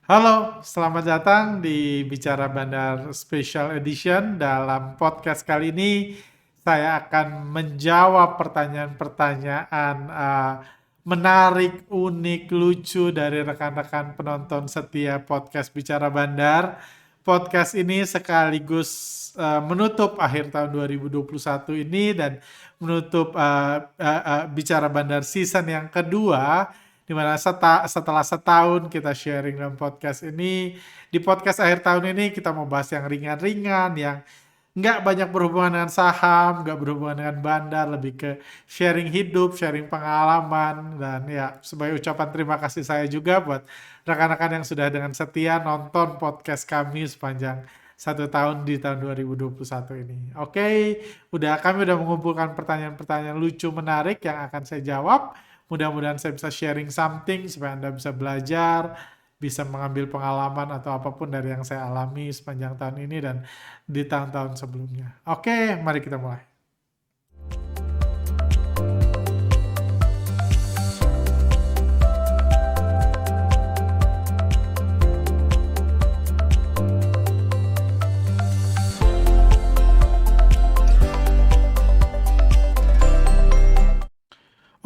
Halo, selamat datang di Bicara Bandar Special Edition. Dalam podcast kali ini, saya akan menjawab pertanyaan-pertanyaan menarik, unik, lucu dari rekan-rekan penonton setiap podcast Bicara Bandar. Podcast ini sekaligus menutup akhir tahun 2021 ini dan menutup Bicara Bandar season yang kedua, di mana setelah setahun kita sharing dalam podcast ini. Di podcast akhir tahun ini kita mau bahas yang ringan-ringan, yang nggak banyak berhubungan dengan saham, nggak berhubungan dengan bandar, lebih ke sharing hidup, sharing pengalaman, dan ya sebagai ucapan terima kasih saya juga buat rekan-rekan yang sudah dengan setia nonton podcast kami sepanjang 1 tahun di tahun 2021 ini. Oke, kami udah mengumpulkan pertanyaan-pertanyaan lucu menarik yang akan saya jawab. Mudah-mudahan saya bisa sharing something supaya Anda bisa belajar, bisa mengambil pengalaman atau apapun dari yang saya alami sepanjang tahun ini dan di tahun-tahun sebelumnya. Oke, mari kita mulai.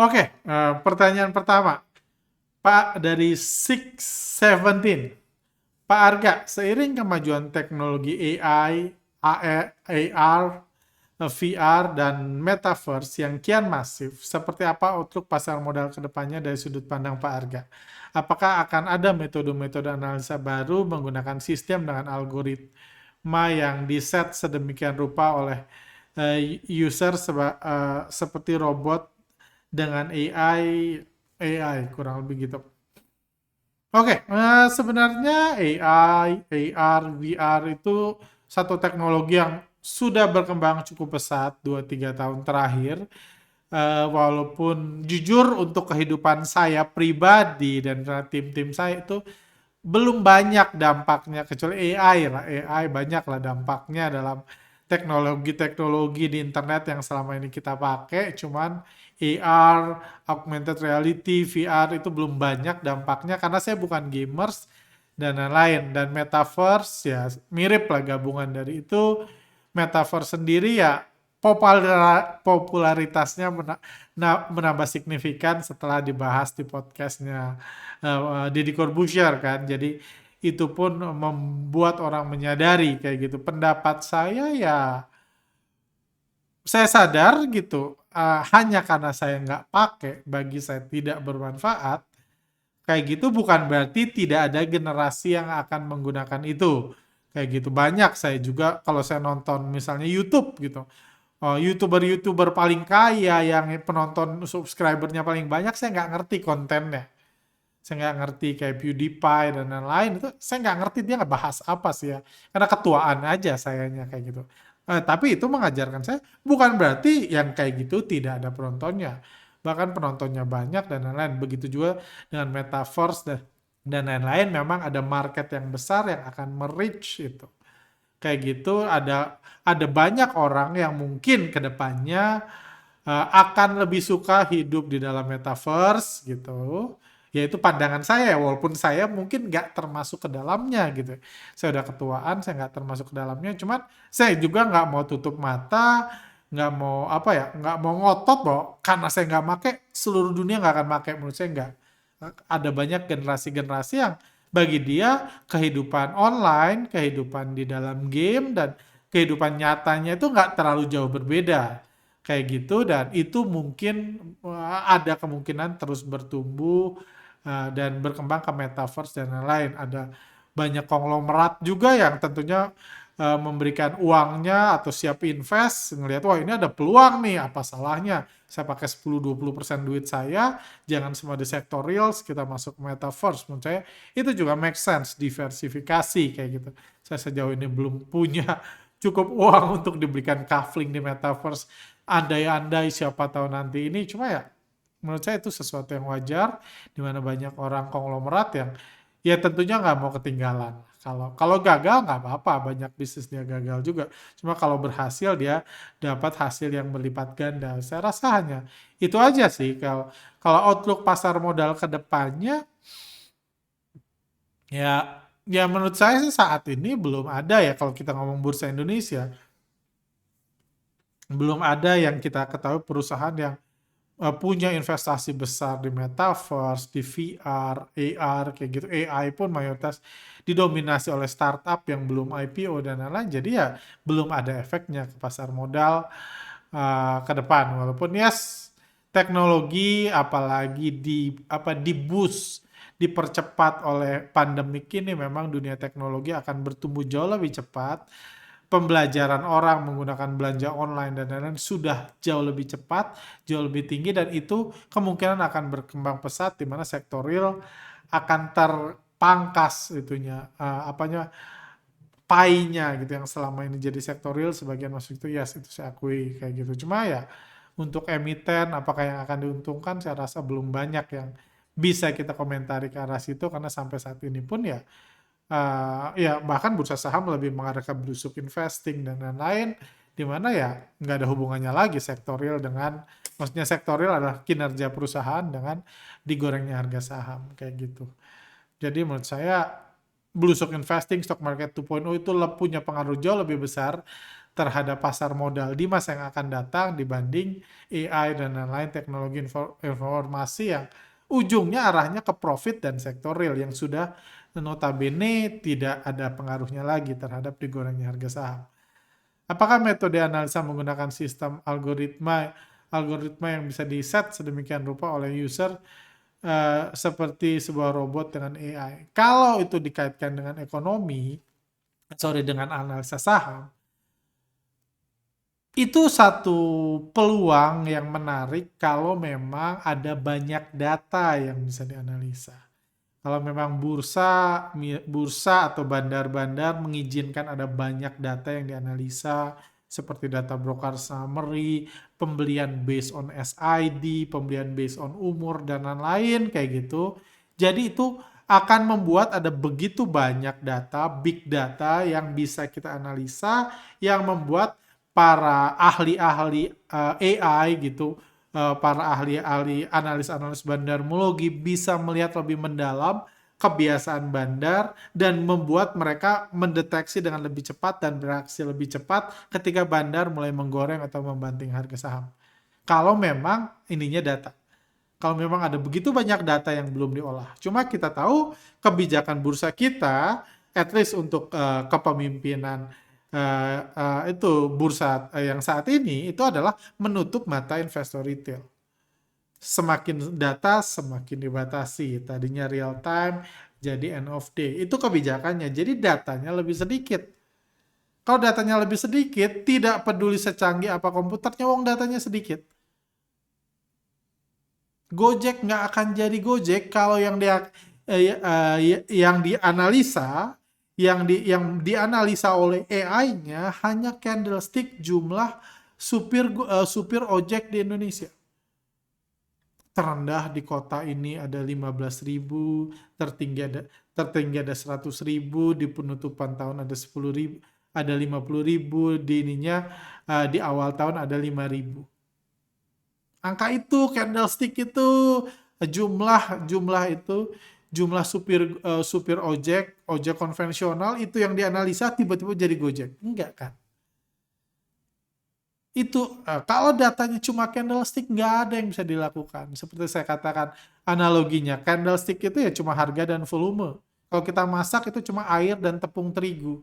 Oke, pertanyaan pertama. Pak dari 617. Pak Arga, seiring kemajuan teknologi AI, AR, VR, dan Metaverse yang kian masif, seperti apa outlook pasar modal ke depannya dari sudut pandang Pak Arga? Apakah akan ada metode-metode analisa baru menggunakan sistem dengan algoritma yang diset sedemikian rupa oleh user seperti robot dengan AI kurang lebih gitu. Oke, sebenarnya AI, AR, VR itu satu teknologi yang sudah berkembang cukup pesat 2-3 tahun terakhir. Walaupun jujur untuk kehidupan saya pribadi dan tim-tim saya itu belum banyak dampaknya, kecuali AI lah. AI banyak lah dampaknya dalam teknologi-teknologi di internet yang selama ini kita pakai. Cuman AR, augmented reality, VR itu belum banyak dampaknya karena saya bukan gamers dan lain-lain. Dan metaverse ya mirip lah gabungan dari itu. Metaverse sendiri ya popularitasnya menambah signifikan setelah dibahas di podcastnya Deddy Corbuzier kan. Jadi itu pun membuat orang menyadari kayak gitu. Pendapat saya sadar gitu, hanya karena saya nggak pakai, bagi saya tidak bermanfaat, kayak gitu bukan berarti tidak ada generasi yang akan menggunakan itu. Kayak gitu. Banyak saya juga kalau saya nonton misalnya YouTube gitu. YouTuber-YouTuber paling kaya yang penonton subscribernya paling banyak, saya nggak ngerti kontennya. Saya nggak ngerti kayak PewDiePie dan lain-lain, itu saya nggak ngerti dia ngebahas apa sih ya. Karena ketuaan aja sayanya kayak gitu. Tapi itu mengajarkan saya bukan berarti yang kayak gitu tidak ada penontonnya. Bahkan penontonnya banyak dan lain-lain. Begitu juga dengan Metaverse dan lain-lain, memang ada market yang besar yang akan merich itu. Kayak gitu ada banyak orang yang mungkin kedepannya akan lebih suka hidup di dalam metaverse gitu. Ya itu pandangan saya, walaupun saya mungkin nggak termasuk ke dalamnya gitu. Saya udah ketuaan, saya nggak termasuk ke dalamnya. Cuman saya juga nggak mau tutup mata, nggak mau apa ya, nggak mau ngotot bahwa karena saya nggak make, seluruh dunia nggak akan make. Menurut saya nggak. Ada banyak generasi-generasi yang bagi dia kehidupan online, kehidupan di dalam game, dan kehidupan nyatanya itu nggak terlalu jauh berbeda kayak gitu, dan itu mungkin ada kemungkinan terus bertumbuh dan berkembang ke metaverse dan lain-lain. Ada banyak konglomerat juga yang tentunya memberikan uangnya atau siap invest, ngelihat wah ini ada peluang nih, apa salahnya saya pakai 10-20% duit saya, jangan semua di sektor reals, kita masuk metaverse. Menurut saya itu juga make sense, diversifikasi kayak gitu. Saya sejauh ini belum punya cukup uang untuk diberikan kafling di metaverse. Andai-andai siapa tahu nanti ini, cuma ya menurut saya itu sesuatu yang wajar, di mana banyak orang konglomerat yang ya tentunya nggak mau ketinggalan. Kalau gagal nggak apa-apa, banyak bisnis dia gagal juga. Cuma kalau berhasil dia dapat hasil yang berlipat ganda. Saya rasa hanya itu aja sih. Kalau outlook pasar modal ke depannya, Ya, ya menurut saya sih saat ini belum ada ya kalau kita ngomong bursa Indonesia, belum ada yang kita ketahui perusahaan yang punya investasi besar di metaverse, di VR, AR, kayak gitu. AI pun mayoritas didominasi oleh startup yang belum IPO dan lain-lain. Jadi ya belum ada efeknya ke pasar modal ke depan. Walaupun yes, teknologi apalagi di boost, dipercepat oleh pandemik ini, memang dunia teknologi akan bertumbuh jauh lebih cepat. Pembelajaran orang menggunakan belanja online dan lain-lain sudah jauh lebih cepat, jauh lebih tinggi, dan itu kemungkinan akan berkembang pesat di mana sektor real akan terpangkas itunya apanya pie-nya gitu yang selama ini jadi sektor real sebagian masuk itu, yes, itu saya akui kayak gitu. Cuma ya untuk emiten apakah yang akan diuntungkan, saya rasa belum banyak yang bisa kita komentari ke arah situ, karena sampai saat ini pun ya ya bahkan bursa saham lebih mengarah ke busuk investing dan lain-lain, di mana ya nggak ada hubungannya lagi sektorial dengan, maksudnya sektorial adalah kinerja perusahaan dengan digorengnya harga saham kayak gitu. Jadi menurut saya busuk investing, stock market 2.0 itu punya pengaruh jauh lebih besar terhadap pasar modal di masa yang akan datang dibanding AI dan lain-lain, teknologi informasi yang ujungnya arahnya ke profit dan sektor real yang sudah notabene tidak ada pengaruhnya lagi terhadap digorengnya harga saham. Apakah metode analisa menggunakan sistem algoritma yang bisa di-set sedemikian rupa oleh user seperti sebuah robot dengan AI? Kalau itu dikaitkan dengan ekonomi, sorry, dengan analisa saham, itu satu peluang yang menarik kalau memang ada banyak data yang bisa dianalisa. Kalau memang bursa atau bandar-bandar mengizinkan ada banyak data yang dianalisa, seperti data broker summary, pembelian based on SID, pembelian based on umur, dan lain-lain kayak gitu. Jadi itu akan membuat ada begitu banyak data, big data yang bisa kita analisa, yang membuat para ahli-ahli AI gitu, para ahli-ahli analis-analis bandarmologi bisa melihat lebih mendalam kebiasaan bandar dan membuat mereka mendeteksi dengan lebih cepat dan bereaksi lebih cepat ketika bandar mulai menggoreng atau membanting harga saham. Kalau memang ininya data. Kalau memang ada begitu banyak data yang belum diolah. Cuma kita tahu kebijakan bursa kita, at least untuk kepemimpinan itu bursa yang saat ini, itu adalah menutup mata investor retail. Semakin data semakin dibatasi. Tadinya real time jadi end of day. Itu kebijakannya. Jadi datanya lebih sedikit. Kalau datanya lebih sedikit, tidak peduli secanggih apa komputernya, wong datanya sedikit. Gojek nggak akan jadi Gojek kalau yang dianalisa, yang dianalisa oleh AI-nya hanya candlestick jumlah supir ojek di Indonesia. Terendah di kota ini ada 15.000, tertinggi ada 100.000, di penutupan tahun ada 10.000, ada 50.000, di ininya di awal tahun ada 5.000. Angka itu, candlestick itu, jumlah jumlah itu, jumlah supir ojek konvensional itu yang dianalisa tiba-tiba jadi Gojek. Enggak kan? Itu kalau datanya cuma candlestick nggak ada yang bisa dilakukan. Seperti saya katakan analoginya, candlestick itu ya cuma harga dan volume. Kalau kita masak itu cuma air dan tepung terigu.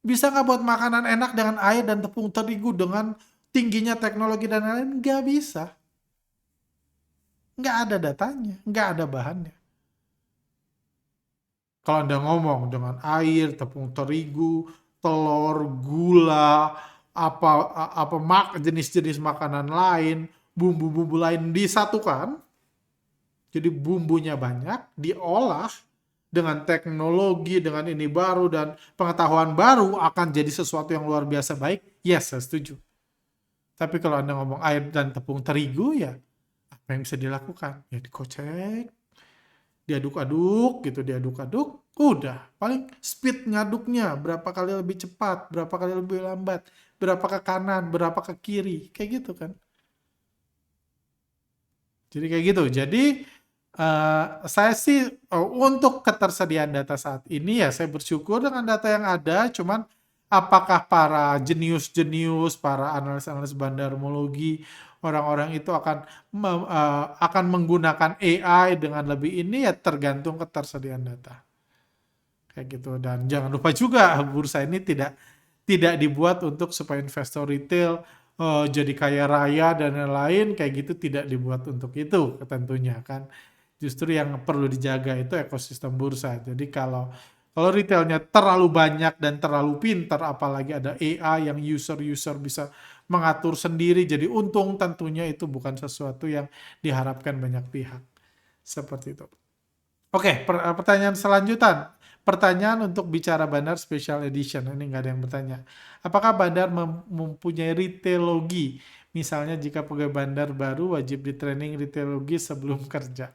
Bisa nggak buat makanan enak dengan air dan tepung terigu dengan tingginya teknologi dan lain-lain? Nggak bisa. Nggak ada datanya, nggak ada bahannya. Kalau Anda ngomong dengan air, tepung terigu, telur, gula, jenis-jenis makanan lain, bumbu-bumbu lain disatukan, jadi bumbunya banyak, diolah dengan teknologi, dengan ini baru dan pengetahuan baru akan jadi sesuatu yang luar biasa baik. Yes, saya setuju. Tapi kalau Anda ngomong air dan tepung terigu, ya apa yang bisa dilakukan? Ya dikocek, diaduk-aduk gitu, diaduk-aduk, udah. Paling speed ngaduknya berapa kali lebih cepat, berapa kali lebih lambat, berapa ke kanan, berapa ke kiri, kayak gitu kan. Jadi kayak gitu. Jadi Saya sih, untuk ketersediaan data saat ini ya saya bersyukur dengan data yang ada, cuman apakah para jenius-jenius, para analis-analis bandarmologi, orang-orang itu akan menggunakan AI dengan lebih ini ya tergantung ketersediaan data. Kayak gitu. Dan jangan lupa juga bursa ini tidak tidak dibuat untuk supaya investor retail jadi kaya raya dan lain-lain kayak gitu, tidak dibuat untuk itu tentunya kan. Justru yang perlu dijaga itu ekosistem bursa. Jadi kalau retailnya terlalu banyak dan terlalu pintar, apalagi ada AI yang user-user bisa mengatur sendiri, jadi untung tentunya itu bukan sesuatu yang diharapkan banyak pihak. Seperti itu. Oke, pertanyaan selanjutnya. Pertanyaan untuk bicara Bandar Special Edition. Ini nggak ada yang bertanya. Apakah Bandar mempunyai retailologi? Misalnya jika pegawai Bandar baru wajib di training retailologi sebelum kerja.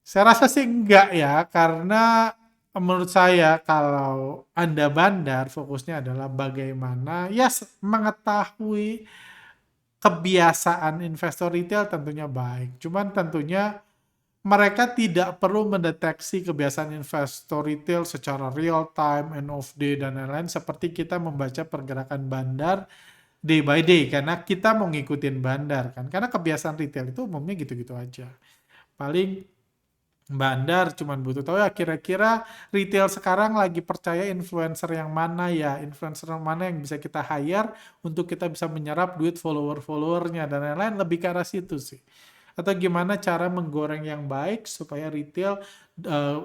Saya rasa sih enggak ya, karena menurut saya kalau Anda bandar, fokusnya adalah bagaimana ya mengetahui kebiasaan investor retail tentunya baik. Cuman tentunya mereka tidak perlu mendeteksi kebiasaan investor retail secara real time, end of day, dan lain-lain seperti kita membaca pergerakan bandar day by day, karena kita mau ngikutin bandar kan. Karena kebiasaan retail itu umumnya gitu-gitu aja. Paling bandar cuman butuh tahu ya kira-kira retail sekarang lagi percaya influencer yang mana ya, influencer yang mana yang bisa kita hire untuk kita bisa menyerap duit follower-followernya dan lain-lain, lebih ke arah situ sih. Atau gimana cara menggoreng yang baik supaya retail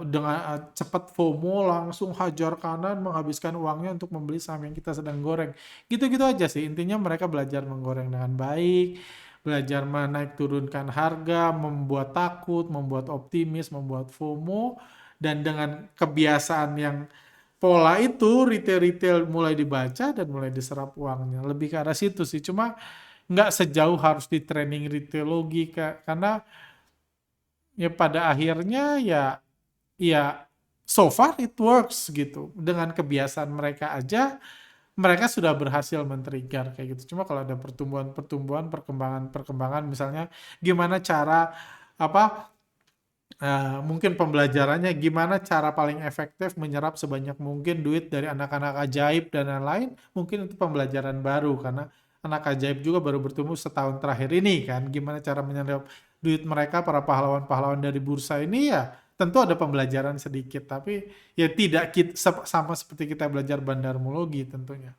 dengan cepat FOMO langsung hajar kanan menghabiskan uangnya untuk membeli saham yang kita sedang goreng. Gitu-gitu aja sih. Intinya mereka belajar menggoreng dengan baik, belajar menaik turunkan harga, membuat takut, membuat optimis, membuat FOMO, dan dengan kebiasaan yang pola itu retail-retail mulai dibaca dan mulai diserap uangnya. Lebih ke arah situ sih. Cuma nggak sejauh harus di training retailologi karena ya pada akhirnya ya so far it works gitu. Dengan kebiasaan mereka aja mereka sudah berhasil men-trigger kayak gitu. Cuma kalau ada pertumbuhan-pertumbuhan, perkembangan-perkembangan, misalnya gimana cara apa mungkin pembelajarannya gimana cara paling efektif menyerap sebanyak mungkin duit dari anak-anak ajaib dan lain-lain, mungkin itu pembelajaran baru karena anak ajaib juga baru bertumbuh setahun terakhir ini kan. Gimana cara menyerap duit mereka para pahlawan-pahlawan dari bursa ini ya tentu ada pembelajaran sedikit, tapi ya tidak sama seperti kita belajar bandarmologi tentunya.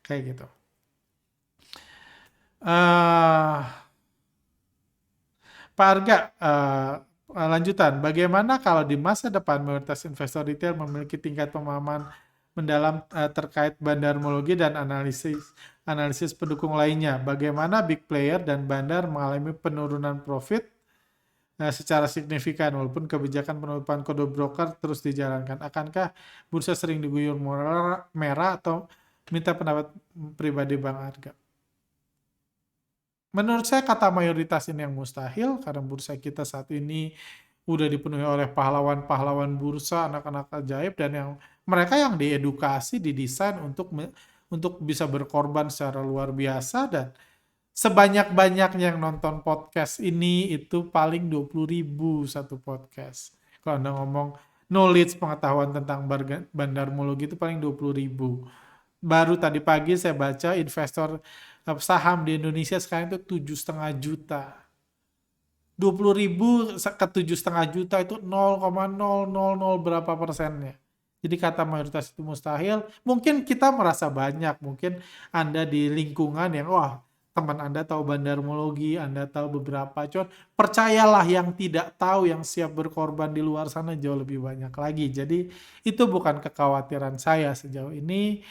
Kayak gitu. Eh Pak Arga, lanjutan. Bagaimana kalau di masa depan mayoritas investor retail memiliki tingkat pemahaman mendalam terkait bandarmologi dan analisis pendukung lainnya? Bagaimana big player dan bandar mengalami penurunan profit secara signifikan walaupun kebijakan penutupan kode broker terus dijalankan? Akankah bursa sering diguyur merah atau minta pendapat pribadi Bang Arga? Menurut saya kata mayoritas ini yang mustahil karena bursa kita saat ini udah dipenuhi oleh pahlawan-pahlawan bursa, anak-anak ajaib dan yang mereka yang diedukasi, didesain untuk bisa berkorban secara luar biasa dan sebanyak-banyaknya yang nonton podcast ini itu paling 20.000 satu podcast. Kalau Anda ngomong knowledge pengetahuan tentang bandarmologi itu paling 20.000. Baru tadi pagi saya baca investor saham di Indonesia sekarang itu 7,5 juta. 20.000 ke 7,5 juta itu 0,000 berapa persennya. Jadi kata mayoritas itu mustahil. Mungkin kita merasa banyak. Mungkin Anda di lingkungan yang wah teman Anda tahu bandarmologi, Anda tahu beberapa. Cuman percayalah yang tidak tahu, yang siap berkorban di luar sana jauh lebih banyak lagi. Jadi itu bukan kekhawatiran saya sejauh ini.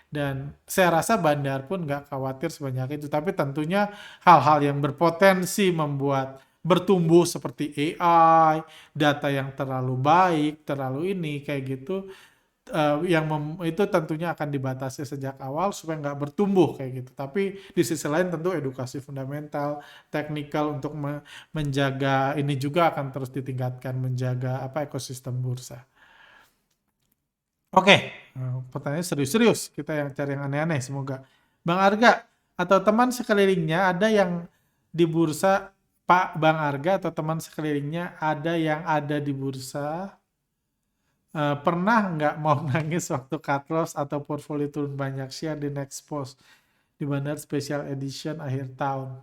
Dan saya rasa bandar pun nggak khawatir sebanyak itu. Tapi tentunya hal-hal yang berpotensi membuat bertumbuh seperti AI, data yang terlalu baik, terlalu ini kayak gitu, itu tentunya akan dibatasi sejak awal supaya nggak bertumbuh kayak gitu. Tapi di sisi lain tentu edukasi fundamental, teknikal untuk menjaga ini juga akan terus ditingkatkan, menjaga ekosistem bursa. Oke, pertanyaan serius-serius. Kita yang cari yang aneh-aneh semoga. Bang Arga atau teman sekelilingnya ada yang di bursa Pak Bang Arga atau teman sekelilingnya ada yang ada di bursa, pernah nggak mau nangis waktu cut loss atau portfolio turun banyak share di next post di bandar special edition akhir tahun?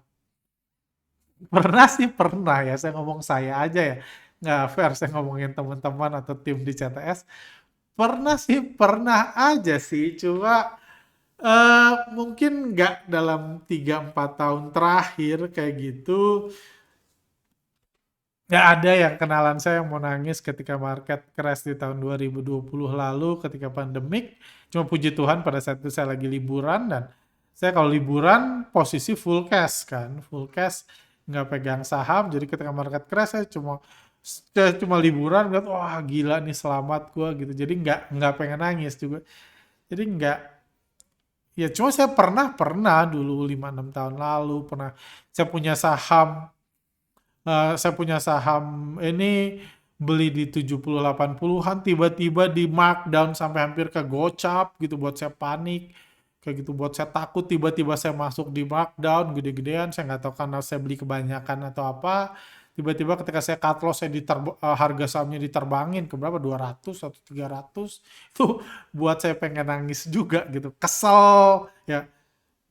Pernah sih pernah ya, saya ngomong saya aja ya, nggak fair saya ngomongin teman-teman atau tim di CTS. Pernah sih, pernah aja sih, cuma mungkin nggak dalam 3-4 tahun terakhir kayak gitu. Nggak ada yang kenalan saya yang mau nangis ketika market crash di tahun 2020 lalu ketika pandemik. Cuma puji Tuhan pada saat itu saya lagi liburan, dan saya kalau liburan posisi full cash kan, full cash, nggak pegang saham. Jadi ketika market crash saya cuma liburan, ngeliat wah gila nih selamat gua gitu. Jadi nggak pengen nangis juga. Jadi nggak, ya cuma saya pernah dulu 5-6 tahun lalu pernah saya punya saham. Saya punya saham ini, beli di 70-80-an, tiba-tiba di markdown sampai hampir ke gocap gitu, buat saya panik. Kayak gitu buat saya takut, tiba-tiba saya masuk di markdown gede-gedean, saya nggak tahu karena saya beli kebanyakan atau apa. Tiba-tiba ketika saya cut loss, harga sahamnya diterbangin ke berapa? 200 atau 300. Itu buat saya pengen nangis juga gitu. Kesel ya,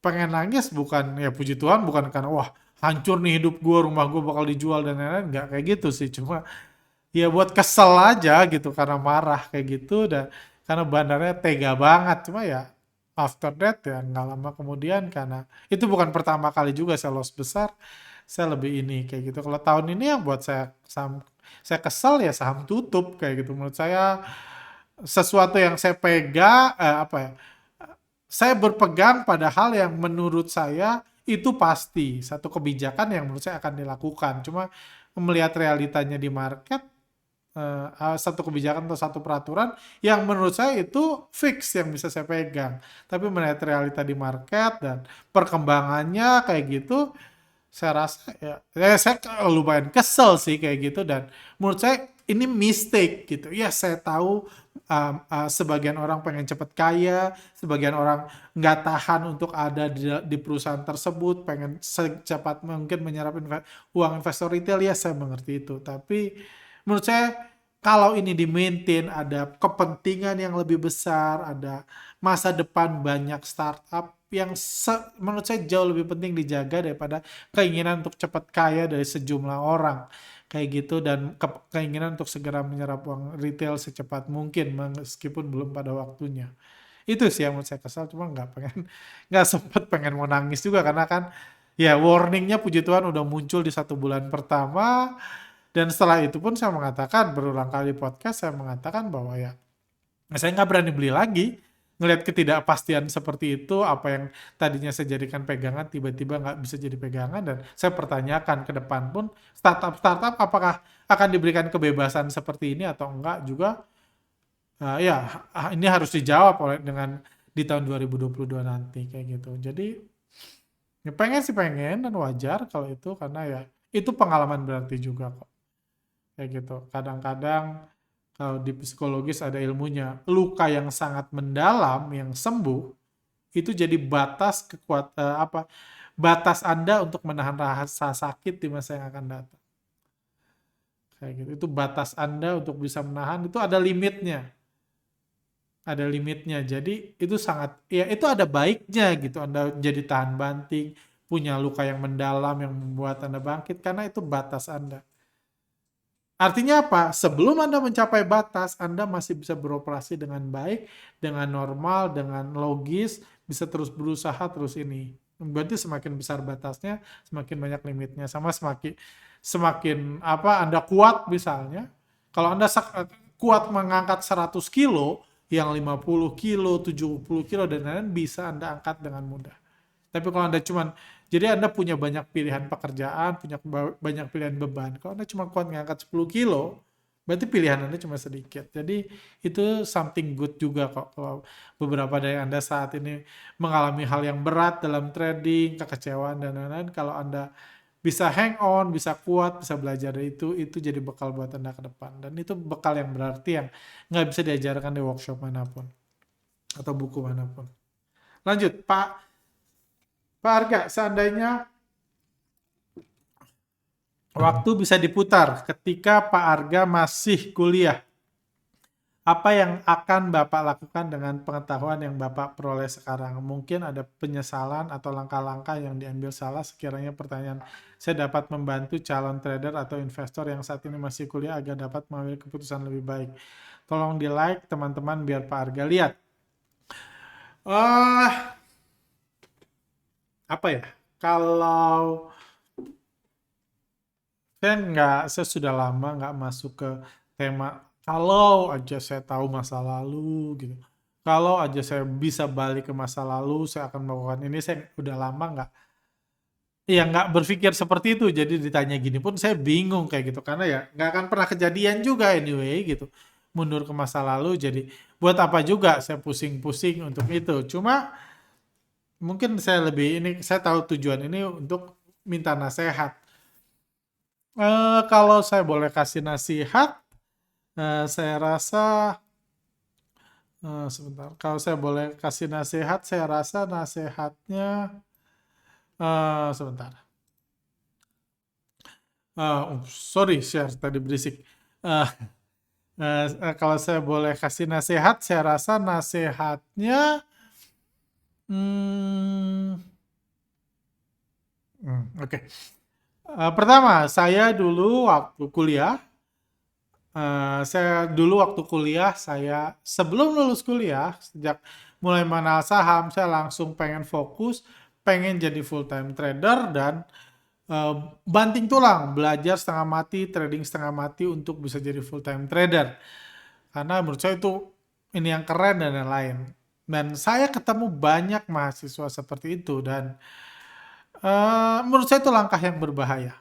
pengen nangis bukan ya, puji Tuhan bukan karena wah hancur nih hidup gue, rumah gue bakal dijual dan lain-lain, nggak kayak gitu sih, cuma ya buat kesel aja gitu karena marah kayak gitu, dan karena bandarnya tega banget. Cuma ya after that ya nggak lama kemudian, karena itu bukan pertama kali juga saya loss besar, saya lebih ini kayak gitu. Kalau tahun ini yang buat saya kesel ya saham tutup kayak gitu. Menurut saya sesuatu yang saya pegang, apa ya, saya berpegang pada hal yang menurut saya itu pasti satu kebijakan yang menurut saya akan dilakukan. Cuma melihat realitanya di market, satu kebijakan atau satu peraturan yang menurut saya itu fix yang bisa saya pegang. Tapi melihat realita di market dan perkembangannya kayak gitu, saya rasa saya lumayan kesel sih kayak gitu, dan menurut saya ini mistake gitu. Ya saya tahu sebagian orang pengen cepet kaya, sebagian orang nggak tahan untuk ada di perusahaan tersebut, pengen secepat mungkin menyerap uang investor retail, ya saya mengerti itu. Tapi menurut saya kalau ini di-maintain, ada kepentingan yang lebih besar, ada masa depan banyak startup yang menurut saya jauh lebih penting dijaga daripada keinginan untuk cepat kaya dari sejumlah orang kayak gitu, dan keinginan untuk segera menyerap uang retail secepat mungkin meskipun belum pada waktunya. Itu sih yang menurut saya kesal, cuma nggak sempet pengen mau nangis juga karena kan ya warningnya puji Tuhan udah muncul di 1 bulan pertama, dan setelah itu pun saya mengatakan berulang kali podcast, saya mengatakan bahwa ya saya nggak berani beli lagi. Ngelihat ketidakpastian seperti itu, apa yang tadinya saya jadikan pegangan tiba-tiba nggak bisa jadi pegangan, dan saya pertanyakan ke depan pun startup apakah akan diberikan kebebasan seperti ini atau enggak juga. Ya ini harus dijawab dengan di tahun 2022 nanti kayak gitu. Jadi ya pengen sih, pengen, dan wajar kalau itu, karena ya itu pengalaman berarti juga kok kayak gitu. Kadang-kadang kalau di psikologis ada ilmunya, luka yang sangat mendalam yang sembuh itu jadi batas Anda untuk menahan rasa sakit di masa yang akan datang. Kayak gitu. Itu batas Anda untuk bisa menahan, itu ada limitnya. Ada limitnya. Jadi itu sangat, ya itu ada baiknya gitu. Anda jadi tahan banting, punya luka yang mendalam yang membuat Anda bangkit, karena itu batas Anda. Artinya apa? Sebelum Anda mencapai batas, Anda masih bisa beroperasi dengan baik, dengan normal, dengan logis, bisa terus berusaha, terus ini. Berarti semakin besar batasnya, semakin banyak limitnya. Sama semakin semakin apa Anda kuat misalnya. Kalau Anda kuat mengangkat 100 kilo, yang 50 kilo, 70 kilo, dan lain-lain bisa Anda angkat dengan mudah. Tapi kalau Anda cuman, jadi Anda punya banyak pilihan pekerjaan, punya banyak pilihan beban. Kalau Anda cuma kuat ngangkat 10 kilo, berarti pilihan Anda cuma sedikit. Jadi itu something good juga kok. Kalau beberapa dari Anda saat ini mengalami hal yang berat dalam trading, kekecewaan dan lain-lain, kalau Anda bisa hang on, bisa kuat, bisa belajar dari itu jadi bekal buat Anda ke depan. Dan itu bekal yang berarti yang nggak bisa diajarkan di workshop manapun atau buku manapun. Lanjut, Pak Arga, seandainya Waktu bisa diputar ketika Pak Arga masih kuliah. Apa yang akan Bapak lakukan dengan pengetahuan yang Bapak peroleh sekarang? Mungkin ada penyesalan atau langkah-langkah yang diambil salah sekiranya pertanyaan saya dapat membantu calon trader atau investor yang saat ini masih kuliah agar dapat mengambil keputusan lebih baik. Tolong di like teman-teman biar Pak Arga lihat. Ah, apa ya? Kalau saya sudah lama nggak masuk ke tema kalau aja saya tahu masa lalu gitu. Kalau aja saya bisa balik ke masa lalu, saya akan melakukan ini. Saya udah lama nggak berpikir seperti itu. Jadi ditanya gini pun saya bingung kayak gitu karena ya nggak akan pernah kejadian juga anyway gitu. Mundur ke masa lalu jadi buat apa juga saya pusing-pusing untuk itu. Cuma mungkin saya tahu tujuan ini untuk minta nasihat. Kalau saya boleh kasih nasihat, saya rasa sebentar. Kalau saya boleh kasih nasihat, saya rasa nasihatnya sebentar. Sorry, share tadi berisik. Eh, kalau saya boleh kasih nasihat, saya rasa nasihatnya, hmm, oke. Pertama, saya dulu waktu kuliah, saya sebelum lulus kuliah, sejak mulai mengenal saham, saya langsung pengen fokus, pengen jadi full time trader dan banting tulang, belajar setengah mati, trading setengah mati untuk bisa jadi full time trader. Karena menurut saya itu ini yang keren dan lain-lain. Dan saya ketemu banyak mahasiswa seperti itu dan menurut saya itu langkah yang berbahaya.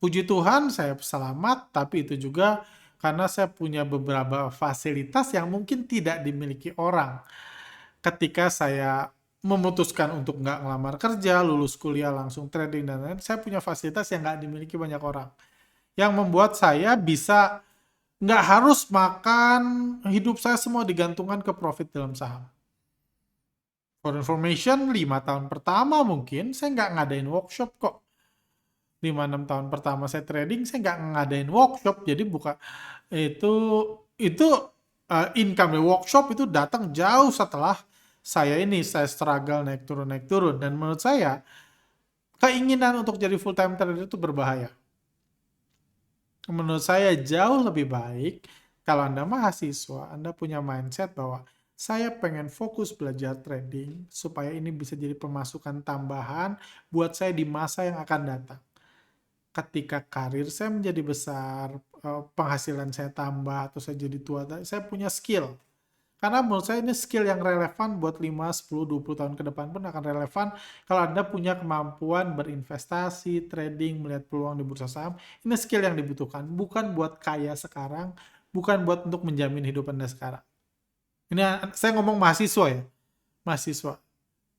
Puji Tuhan saya selamat, tapi itu juga karena saya punya beberapa fasilitas yang mungkin tidak dimiliki orang. Ketika saya memutuskan untuk nggak ngelamar kerja, lulus kuliah langsung trading dan lain-lain, saya punya fasilitas yang nggak dimiliki banyak orang. Yang membuat saya bisa nggak harus makan, hidup saya semua digantungkan ke profit dalam saham. For information, 5 tahun pertama mungkin saya nggak ngadain workshop kok. 5-6 tahun pertama saya trading, saya nggak ngadain workshop. Jadi itu itu income workshop itu datang jauh setelah saya struggle naik turun dan menurut saya keinginan untuk jadi full time trader itu berbahaya. Menurut saya jauh lebih baik kalau Anda mahasiswa, Anda punya mindset bahwa saya pengen fokus belajar trading supaya ini bisa jadi pemasukan tambahan buat saya di masa yang akan datang. Ketika karir saya menjadi besar, penghasilan saya tambah atau saya jadi tua, saya punya skill. Karena menurut saya ini skill yang relevan buat 5, 10, 20 tahun ke depan pun akan relevan kalau Anda punya kemampuan berinvestasi, trading, melihat peluang di bursa saham. Ini skill yang dibutuhkan, bukan buat kaya sekarang, bukan buat untuk menjamin hidup Anda sekarang. Ini saya ngomong mahasiswa ya, mahasiswa.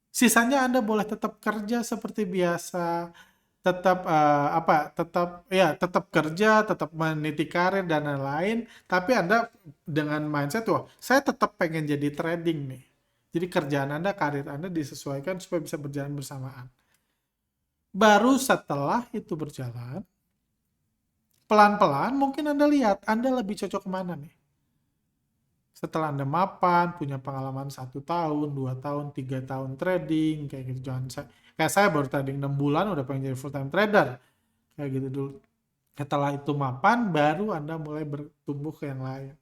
Sisanya Anda boleh tetap kerja seperti biasa, tetap kerja, tetap meniti karir dan lain-lain, tapi Anda dengan mindset, wah, saya tetap pengen jadi trading nih. Jadi kerjaan Anda, karir Anda disesuaikan supaya bisa berjalan bersamaan. Baru setelah itu berjalan, pelan-pelan mungkin Anda lihat, Anda lebih cocok kemana nih. Setelah Anda mapan, punya pengalaman 1 tahun, 2 tahun, 3 tahun trading, kayak gitu. Kayak saya baru trading 6 bulan, udah pengen jadi full time trader. Kayak gitu dulu. Setelah itu mapan, baru Anda mulai bertumbuh ke yang lain.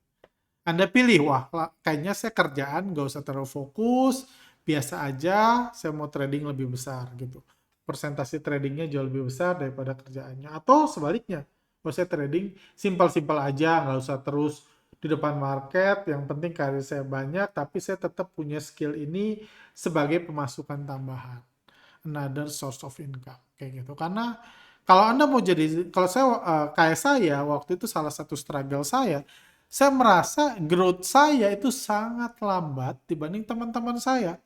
Anda pilih, wah kayaknya saya kerjaan nggak usah terlalu fokus, biasa aja, saya mau trading lebih besar gitu. Persentase tradingnya jauh lebih besar daripada kerjaannya. Atau sebaliknya, kalau saya trading simpel-simpel aja, nggak usah terus di depan market, yang penting karir saya banyak, tapi saya tetap punya skill ini sebagai pemasukan tambahan. Another source of income, kayak gitu. Karena kalau Anda mau jadi, kalau saya kayak saya, waktu itu salah satu struggle saya merasa growth saya itu sangat lambat dibanding teman-teman saya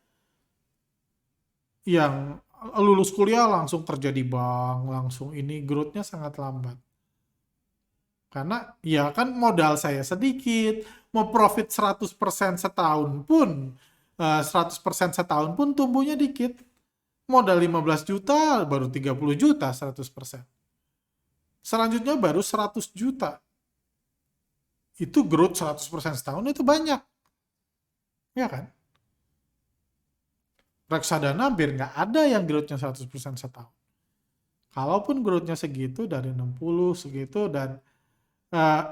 yang lulus kuliah langsung kerja di bank, langsung ini growth-nya sangat lambat. Karena ya kan modal saya sedikit, mau profit 100% setahun pun, 100% setahun pun tumbuhnya dikit. Modal 15 juta baru 30 juta 100%. Selanjutnya baru 100 juta. Itu growth 100% setahun itu banyak. Ya kan? Reksadana hampir nggak ada yang growth-nya 100% setahun. Kalaupun growth-nya segitu dari 60 segitu dan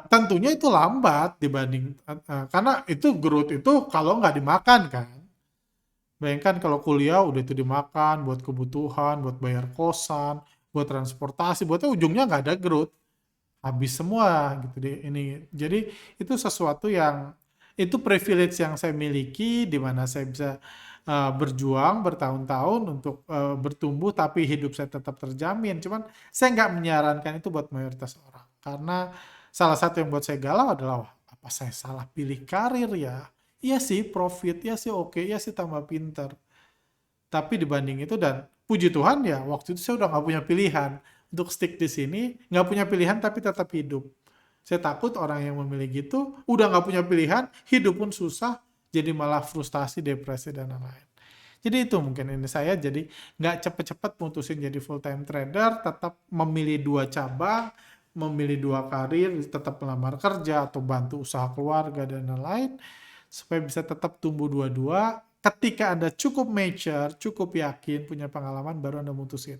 tentunya itu lambat dibanding karena itu growth itu kalau nggak dimakan kan. Bayangkan kalau kuliah udah itu dimakan buat kebutuhan, buat bayar kosan, buat transportasi, buatnya ujungnya nggak ada growth, habis semua gitu deh ini. Jadi itu sesuatu yang itu privilege yang saya miliki di mana saya bisa berjuang bertahun-tahun untuk bertumbuh tapi hidup saya tetap terjamin. Cuman saya nggak menyarankan itu buat mayoritas orang karena salah satu yang buat saya galau adalah wah, apa saya salah pilih karir ya? Iya sih profit, iya sih oke, iya sih tambah pinter. Tapi dibanding itu dan puji Tuhan ya waktu itu saya udah nggak punya pilihan untuk stick di sini, nggak punya pilihan tapi tetap hidup. Saya takut orang yang memilih gitu udah nggak punya pilihan, hidup pun susah, jadi malah frustasi, depresi dan lain-lain. Jadi itu mungkin ini saya jadi nggak cepet-cepet putusin jadi full time trader, tetap memilih dua cabang, memilih dua karir, tetap melamar kerja atau bantu usaha keluarga dan lain-lain supaya bisa tetap tumbuh dua-dua. Ketika Anda cukup mature, cukup yakin, punya pengalaman, baru Anda mutusin.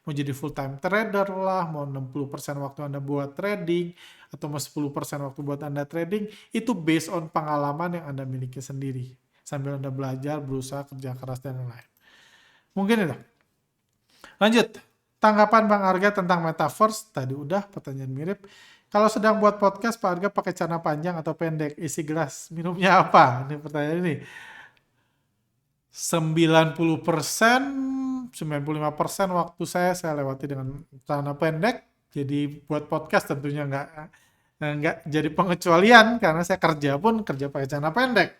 Mau jadi full time trader lah, mau 60% waktu Anda buat trading, atau mau 10% waktu buat Anda trading, itu based on pengalaman yang Anda miliki sendiri. Sambil Anda belajar, berusaha, kerja keras, dan lain-lain. Mungkin itu. Lanjut. Tanggapan Bang Arga tentang metaverse, tadi udah pertanyaan mirip. Kalau sedang buat podcast, Pak Arga pakai celana panjang atau pendek? Isi gelas minumnya apa? Ini pertanyaan ini. 90%, 95% waktu saya lewati dengan celana pendek. Jadi buat podcast tentunya nggak jadi pengecualian karena saya kerja pun kerja pakai celana pendek.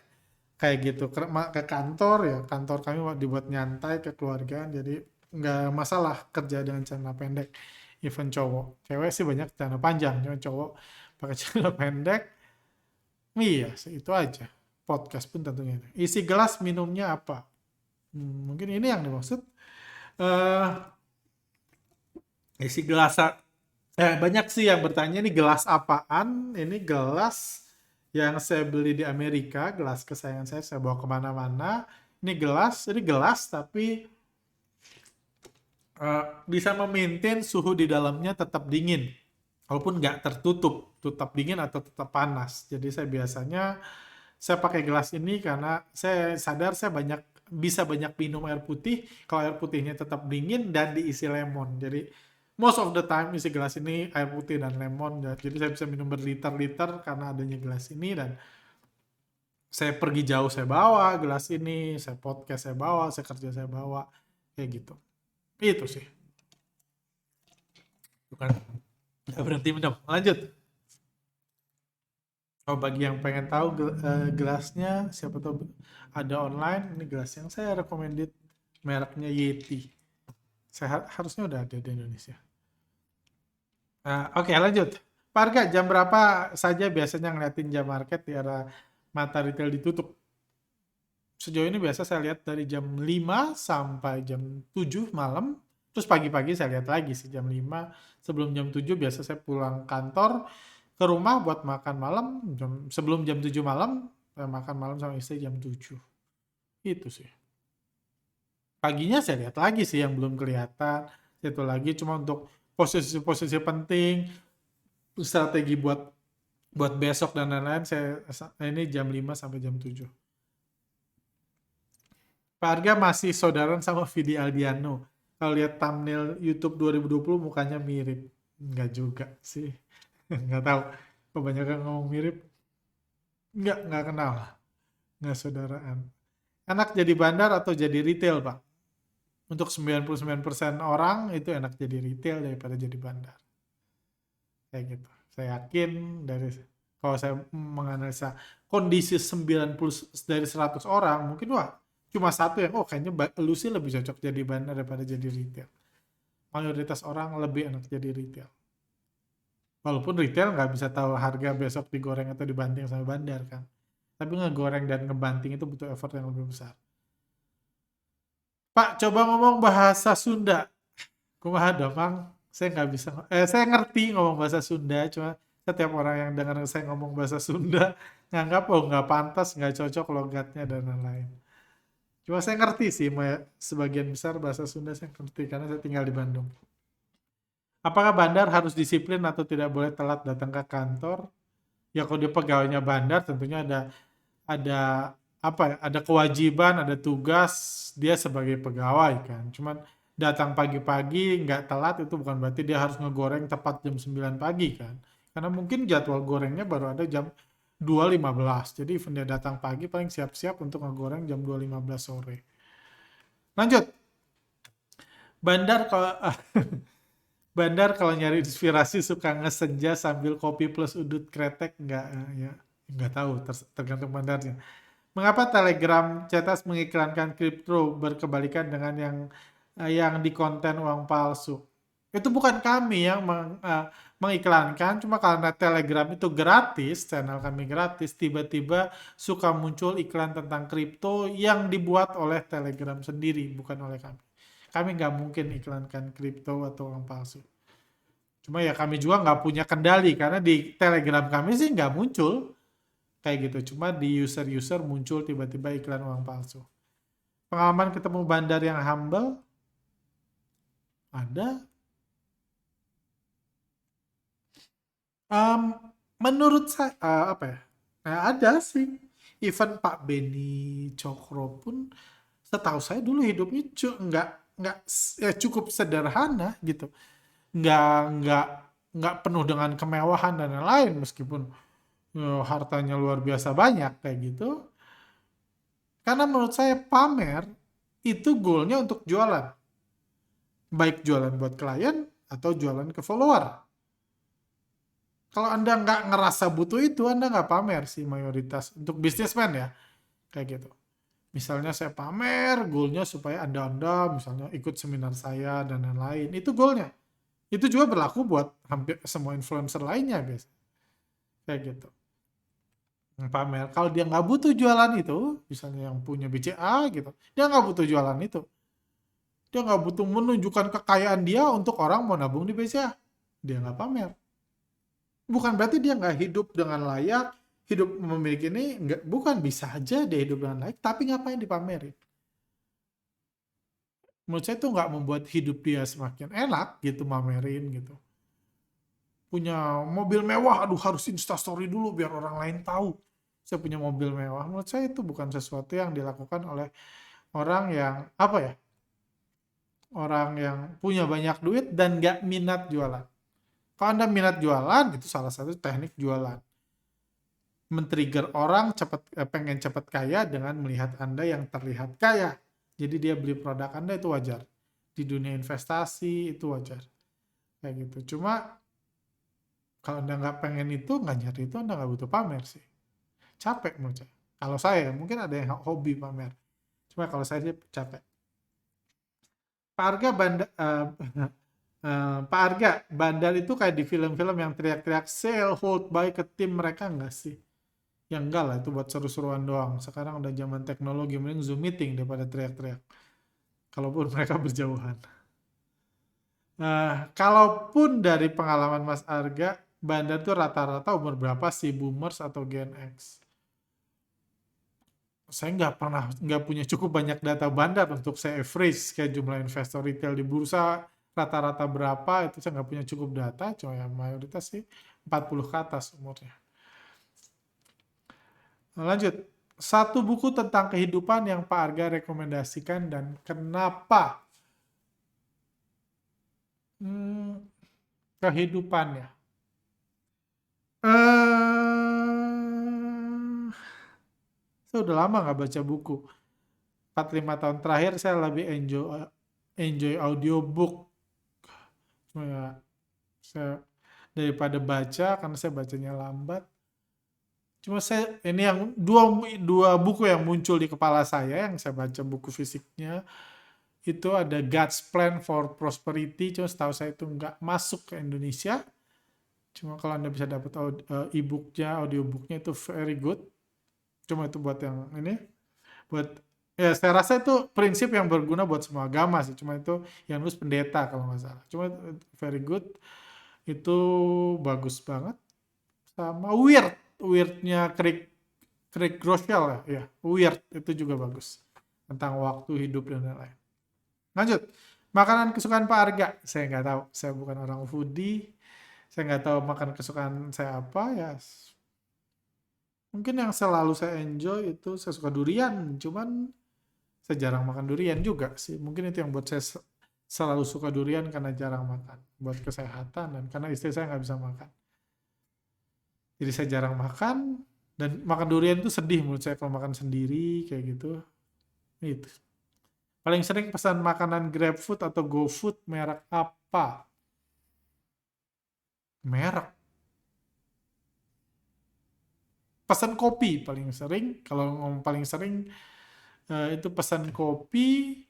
Kayak gitu. Ke kantor ya, kantor kami dibuat nyantai ke keluarga. Jadi nggak masalah kerja dengan celana pendek. Even cowok. Cewek sih banyak celana panjang. Cuma cowok pakai celana pendek. Iya, itu aja. Podcast pun tentunya. Isi gelas minumnya apa? Mungkin ini yang dimaksud. eh Isi gelas banyak sih yang bertanya ini gelas apaan. Ini gelas yang saya beli di Amerika, gelas kesayangan saya bawa kemana-mana. Ini gelas tapi bisa memaintain suhu di dalamnya tetap dingin walaupun nggak tertutup, tetap dingin atau tetap panas. Jadi saya biasanya saya pakai gelas ini karena saya sadar saya bisa banyak minum air putih kalau air putihnya tetap dingin dan diisi lemon. Jadi most of the time isi gelas ini air putih dan lemon. Jadi saya bisa minum berliter-liter karena adanya gelas ini dan saya pergi jauh saya bawa gelas ini, saya podcast saya bawa, saya kerja saya bawa, kayak gitu. Itu sih. Bukan nggak berhenti minum. Lanjut. Oh, bagi yang pengen tahu gelasnya, siapa tahu ada online, ini gelas yang saya recommended, mereknya Yeti. Harusnya udah ada di Indonesia. Oke, lanjut. Pak Arga, jam berapa saja biasanya ngeliatin jam market di arah mata retail ditutup? Sejauh ini biasa saya lihat dari jam 5 sampai jam 7 malam. Terus pagi-pagi saya lihat lagi sih jam 5. Sebelum jam 7 biasa saya pulang kantor ke rumah buat makan malam. Sebelum jam 7 malam, saya makan malam sama istri jam 7. Itu sih. Paginya saya lihat lagi sih yang belum kelihatan. Itu lagi cuma untuk posisi-posisi penting, strategi buat besok dan lain-lain, ini jam 5 sampai jam 7. Pak Arga masih saudaraan sama Vidi Aldiano. Kalau lihat thumbnail YouTube 2020 mukanya mirip. Enggak juga sih. Enggak tahu. Kebanyakan ngomong mirip. Enggak kenal. Enggak saudaraan. Enak jadi bandar atau jadi retail, Pak? Untuk 99% orang itu enak jadi retail daripada jadi bandar. Kayak gitu. Saya yakin kalau saya menganalisa kondisi 90 dari 100 orang, mungkin cuma satu yang kayaknya lu sih lebih cocok jadi bandar daripada jadi retail. Mayoritas orang lebih enak jadi retail. Walaupun retail nggak bisa tahu harga besok digoreng atau dibanting sama bandar kan. Tapi ngegoreng dan ngebanting itu butuh effort yang lebih besar. Pak, coba ngomong bahasa Sunda. Kumaha Mang? Saya nggak bisa, saya ngerti ngomong bahasa Sunda, cuma setiap orang yang dengar saya ngomong bahasa Sunda nganggap oh nggak pantas, nggak cocok logatnya dan lain-lain. Cuma saya ngerti sih, sebagian besar bahasa Sunda saya ngerti karena saya tinggal di Bandung. Apakah bandar harus disiplin atau tidak boleh telat datang ke kantor? Ya kalau dia pegawainya bandar tentunya ada apa ya, ada kewajiban, ada tugas dia sebagai pegawai kan. Cuman datang pagi-pagi nggak telat itu bukan berarti dia harus ngegoreng tepat jam 9 pagi kan. Karena mungkin jadwal gorengnya baru ada jam 2.15. Jadi even dia datang pagi paling siap-siap untuk ngegoreng jam 2.15 sore. Lanjut. Bandar kalau bandar kalau nyari inspirasi suka ngesenja sambil kopi plus udut kretek nggak ya nggak tahu tergantung bandarnya. Mengapa Telegram cetas mengiklankan kripto berkebalikan dengan yang di konten uang palsu? Itu bukan kami yang mengiklankan, cuma karena Telegram itu gratis, channel kami gratis, tiba-tiba suka muncul iklan tentang kripto yang dibuat oleh Telegram sendiri, bukan oleh kami. Kami nggak mungkin iklankan kripto atau uang palsu. Cuma ya kami juga nggak punya kendali, karena di Telegram kami sih nggak muncul kayak gitu. Cuma di user-user muncul tiba-tiba iklan uang palsu. Pengalaman ketemu bandar yang humble? Ada. Um, menurut saya, apa ya? Nah, ada sih. Even Pak Beni Cokro pun, setahu saya dulu hidupnya nggak ya cukup sederhana gitu. Nggak nggak nggak penuh dengan kemewahan dan lain-lain meskipun hartanya luar biasa banyak kayak gitu. Karena menurut saya pamer itu goalnya untuk jualan. Baik jualan buat klien atau jualan ke follower. Kalau Anda nggak ngerasa butuh itu, Anda nggak pamer sih mayoritas. Untuk bisnismen ya, kayak gitu. Misalnya saya pamer, goalnya supaya Anda misalnya ikut seminar saya dan lain-lain. Itu goalnya. Itu juga berlaku buat hampir semua influencer lainnya biasa. Kayak gitu. Pamer. Kalau dia nggak butuh jualan itu, misalnya yang punya BCA gitu, dia nggak butuh jualan itu. Dia nggak butuh menunjukkan kekayaan dia untuk orang mau nabung di BCA. Dia nggak pamer. Bukan berarti dia nggak hidup dengan layak, hidup memiliki ini, nggak, bukan, bisa aja dia hidup dengan layak, tapi ngapain dipamerin? Menurut saya itu nggak membuat hidup dia semakin enak gitu, mamerin gitu. Punya mobil mewah, aduh harus instastory dulu biar orang lain tahu saya punya mobil mewah. Menurut saya itu bukan sesuatu yang dilakukan oleh orang yang apa ya, orang yang punya banyak duit dan nggak minat jualan. Kalau Anda minat jualan, itu salah satu teknik jualan. Men-trigger orang pengen cepat kaya dengan melihat Anda yang terlihat kaya. Jadi dia beli produk Anda, itu wajar. Di dunia investasi itu wajar. Kayak gitu. Cuma kalau Anda nggak pengen itu, nggak nyari itu, Anda nggak butuh pamer sih. Capek menurut saya. Kalau saya, mungkin ada yang hobi pamer. Cuma kalau saya sih capek. Pak Arga Pak Arga, bandar itu kayak di film-film yang teriak-teriak sell, hold, buy ke tim mereka nggak sih? Ya enggak lah, itu buat seru-seruan doang. Sekarang udah zaman teknologi, mending Zoom meeting daripada teriak-teriak. Kalaupun mereka berjauhan. Kalaupun dari pengalaman Mas Arga, bandar tuh rata-rata umur berapa sih, boomers atau Gen X? Saya nggak punya cukup banyak data bandar untuk saya average kayak jumlah investor retail di bursa rata-rata berapa, itu saya nggak punya cukup data, cuma yang mayoritas sih 40 ke atas umurnya. Lanjut, satu buku tentang kehidupan yang Pak Arga rekomendasikan dan kenapa? Kehidupan ya. Eh, saya udah lama nggak baca buku. 4-5 tahun terakhir saya lebih enjoy audiobook. Cuma ya, saya daripada baca karena saya bacanya lambat. Cuma saya ini yang dua buku yang muncul di kepala saya yang saya baca buku fisiknya itu ada God's Plan for Prosperity. Cuma setahu saya itu nggak masuk ke Indonesia. Cuma kalau Anda bisa dapat e-booknya, audiobooknya itu very good. Cuma itu buat yang ini, buat Ya, saya rasa itu prinsip yang berguna buat semua agama sih. Cuma itu yang nulis pendeta kalau nggak salah. Cuma very good. Itu bagus banget. Sama weirdnya Craig Craig Groeschel ya. Weird itu juga bagus. Tentang waktu hidup dan lain-lain. Lanjut. Makanan kesukaan Pak Arga. Saya nggak tahu. Saya bukan orang foodie. Saya nggak tahu makan kesukaan saya apa ya. Mungkin yang selalu saya enjoy itu saya suka durian. Cuman saya jarang makan durian juga sih. Mungkin itu yang buat saya selalu suka durian karena jarang makan. Buat kesehatan dan karena istri saya nggak bisa makan. Jadi saya jarang makan dan makan durian itu sedih menurut saya kalau makan sendiri kayak gitu. Itu. Paling sering pesan makanan GrabFood atau GoFood merek apa? Merek. Pesan kopi paling sering. Kalau ngomong paling sering itu pesan kopi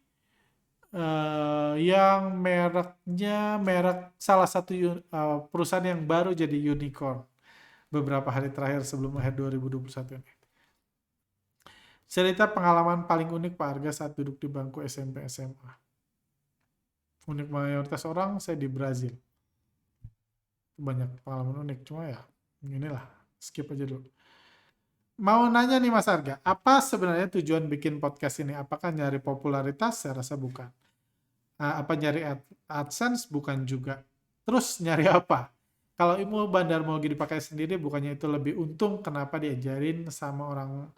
yang mereknya merek salah satu perusahaan yang baru jadi unicorn beberapa hari terakhir sebelum akhir 2021 ini. Cerita pengalaman paling unik Pak Arga saat duduk di bangku SMP SMA. Unik mayoritas orang saya di Brazil. Banyak pengalaman unik cuma ya inilah skip aja dulu. Mau nanya nih Mas Arga, apa sebenarnya tujuan bikin podcast ini? Apakah nyari popularitas? Saya rasa bukan. Apa nyari AdSense? Bukan juga. Terus nyari apa? Kalau ilmu bandar mau dipakai sendiri, bukannya itu lebih untung? Kenapa diajarin sama orang